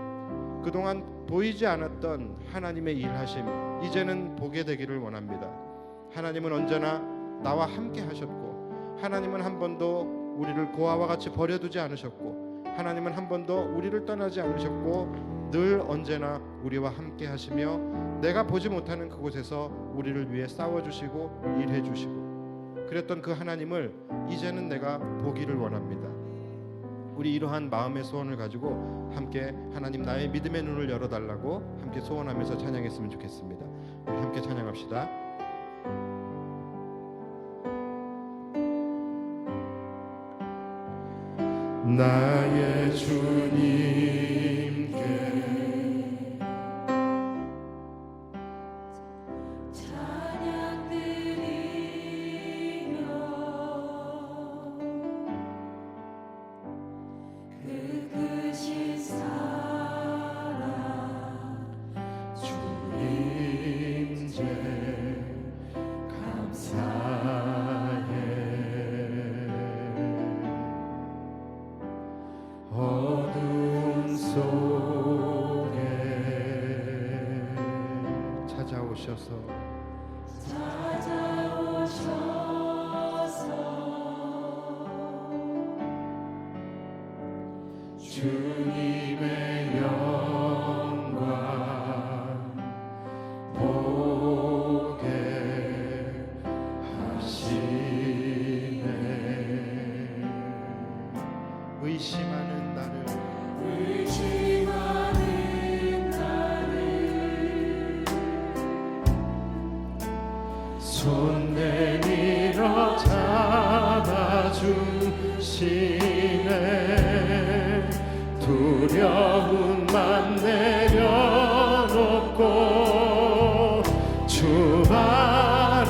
Speaker 3: 그동안 보이지 않았던 하나님의 일하심, 이제는 보게 되기를 원합니다. 하나님은 언제나 나와 함께 하셨고, 하나님은 한 번도 우리를 고아와 같이 버려두지 않으셨고, 하나님은 한 번도 우리를 떠나지 않으셨고, 늘 언제나 우리와 함께 하시며 내가 보지 못하는 그곳에서 우리를 위해 싸워주시고 일해주시고 그랬던 그 하나님을 이제는 내가 보기를 원합니다. 우리 이러한 마음의 소원을 가지고 함께 하나님, 나의 믿음의 눈을 열어달라고 함께 소원하면서 찬양했으면 좋겠습니다. 우리 함께 찬양합시다. 나의 주님께
Speaker 4: 찬양 드리며 그 크신 사랑 주님 제 감사해. 어둠 속에
Speaker 3: 찾아오셔서
Speaker 4: 주님의 영광 보게 하시네.
Speaker 3: 의심하는 나를
Speaker 4: 손 내밀어 잡아주시네. 두려움만 내려놓고 주 바라봅니다.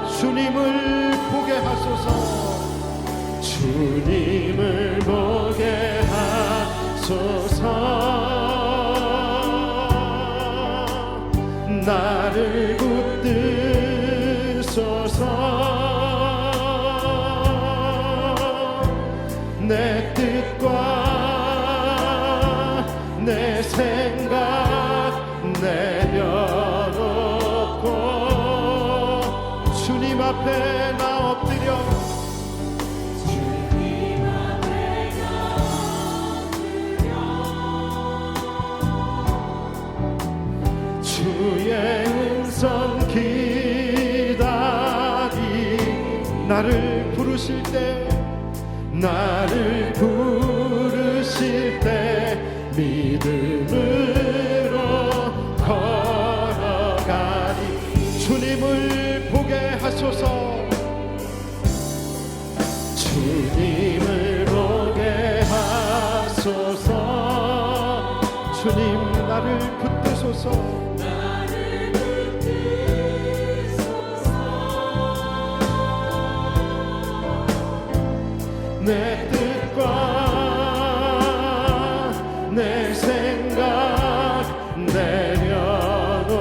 Speaker 3: 주님을 보게 하소서.
Speaker 4: 주님을 보게 나를 붙드소서. 내 뜻과 내 생각 내려놓고 주님 앞에 나 엎드려 주의 음성 기다리 나를 부르실 때 믿음으로 걸어가리. 주님을 보게 하소서. 주님을 보게 하소서. 주님 나를 붙드소서. 내 뜻과 내 생각 내려놓고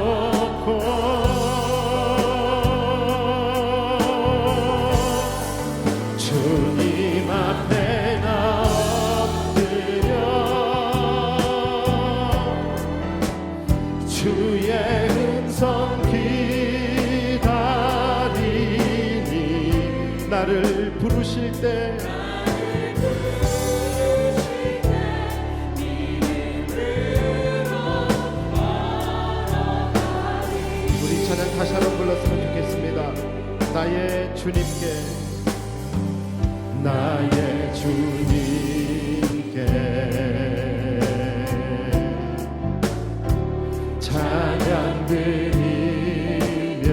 Speaker 4: 주님 앞에 나 엎드려 주의 음성 기다리니 나를 부르실 때 다시 한번 불렀으면 좋겠습니다. 나의 주님께 나의 주님께 찬양 드리며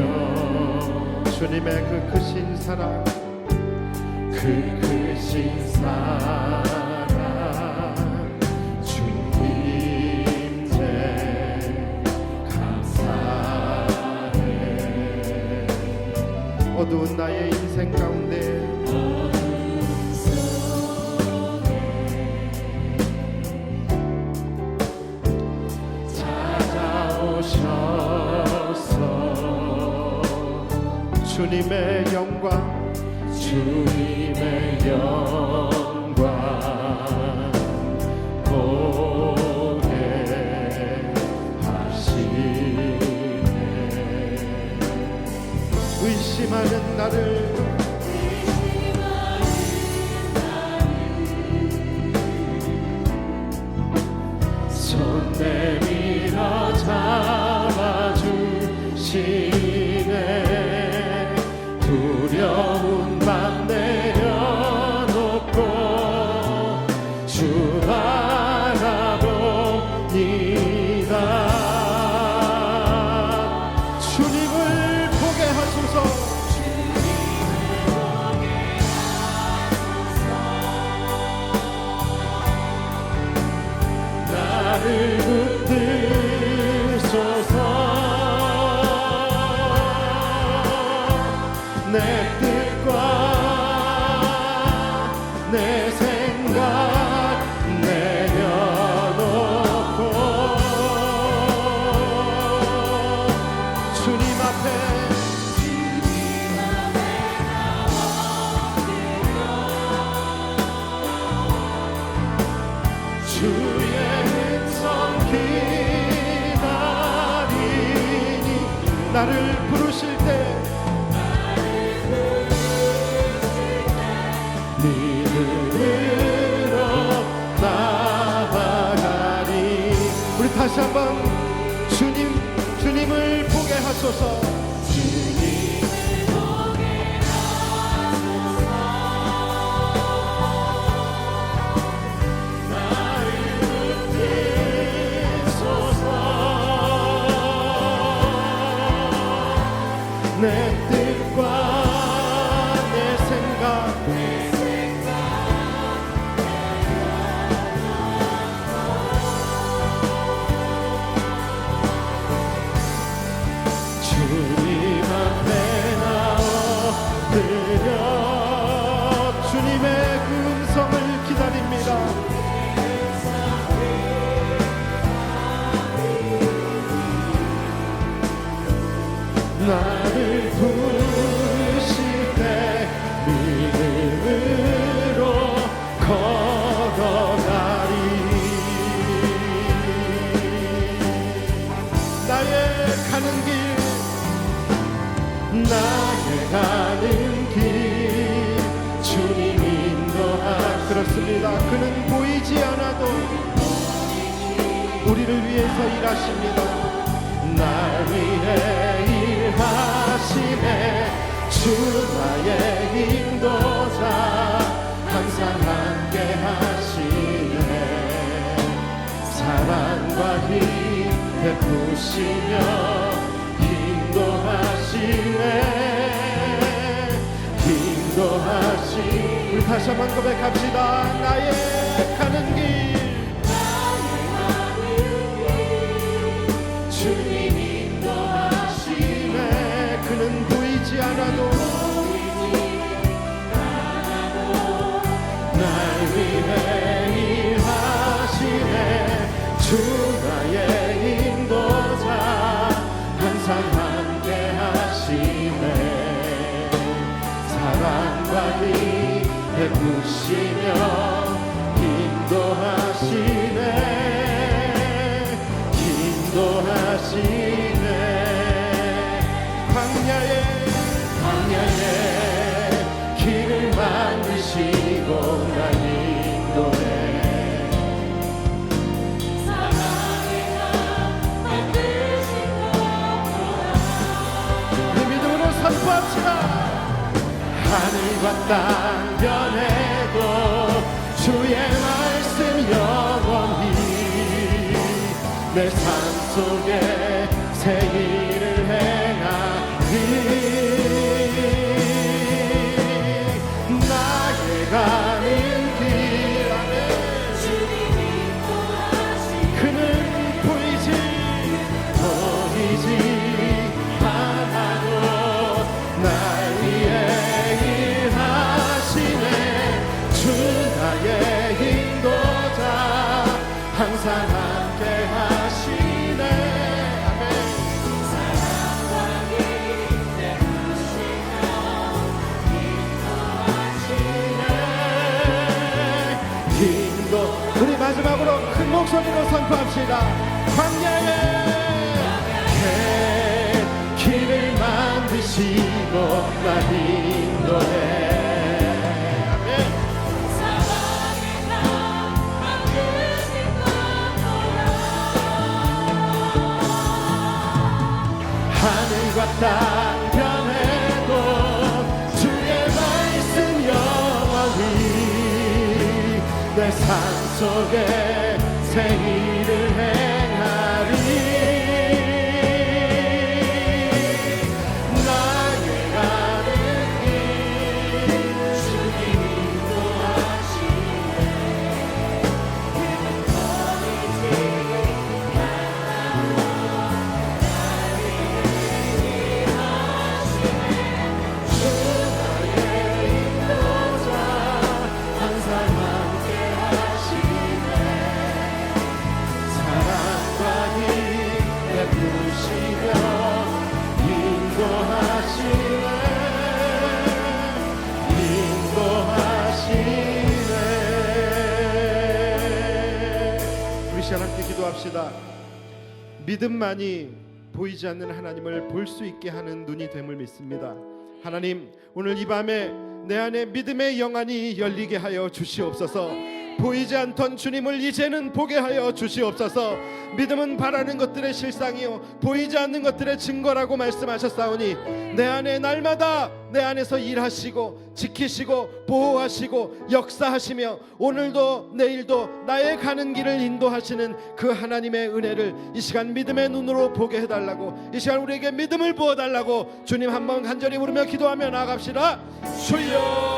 Speaker 4: 주님의 그 크신 사랑 그 크신 사랑 주님께 어두운 나의 인생 가운데 찾아오셔서 주님의 영광 주님의 영광 보게 하시네. 의심하는 나를 손 내밀어 잡아주시네. 두려운 맘 내려놓고 주 바라봅니다. 주님을 보게 하소서. 나를 붙드소서. 내 뜻과 내 생각 내려놓고 주님 앞에 주의 음성 기다리니 나를 부르실 때 믿음으로 나아가리. 우리 다시 한번 주님을 보게 하소서. 주님을 보게 하소서. 나를 붙드소서. 내 뜻과 내 생각 주님 앞에 나엎드려 주님의 그 음성을 기다립니다.
Speaker 3: 우리를 위해서 일하십니다. 날 위해 일하시네. 주 나의 인도자 항상 함께 하시네. 사랑과 힘 베푸시며 인도하시네. 우리 다시 한번 고백합시다. 나의 가는 길 주님 인도하시네. 그는 보이지 않아도 날 위해 일하시네. 주 나의 인도자 항상 함께 하시네. 사랑과 힘 베푸시며 인도하시네. 인도하시네. 광야에 길을 만드시고 날 인도해. 우리 믿음으로 선포합시다. 하늘과 땅 변해도 주의 말씀 영원히 내 삶 속에 새 일을 행하리. 나의 가는 길 안에 그는 보이지 않아도 날 위해 주 나의 인도자 항상 함께 하시네. 아멘. 사랑과 힘 베푸시며 인도하시네. 우리 마지막으로 큰 목소리로 선포합시다. 광야에 길을 만드시고 날 인도해. 하늘과 땅 변해도 주의 말씀 영원히 내 삶 속에 새 일을 행하리. 나의 가는 길 주님 인도하시네. 함께 기도합시다. 믿음만이 보이지 않는 하나님을 볼 수 있게 하는 눈이 됨을 믿습니다. 하나님, 오늘 이 밤에 내 안에 믿음의 영안이 열리게 하여 주시옵소서. 보이지 않던 주님을 이제는 보게 하여 주시옵소서. 믿음은 바라는 것들의 실상이요 보이지 않는 것들의 증거라고 말씀하셨사오니 내 안에 날마다 내 안에서 일하시고 지키시고 보호하시고 역사하시며 오늘도 내일도 나의 가는 길을 인도하시는 그 하나님의 은혜를 이 시간 믿음의 눈으로 보게 해달라고, 이 시간 우리에게 믿음을 부어달라고 주님 한번 간절히 부르며 기도하며 나아갑시다. 주여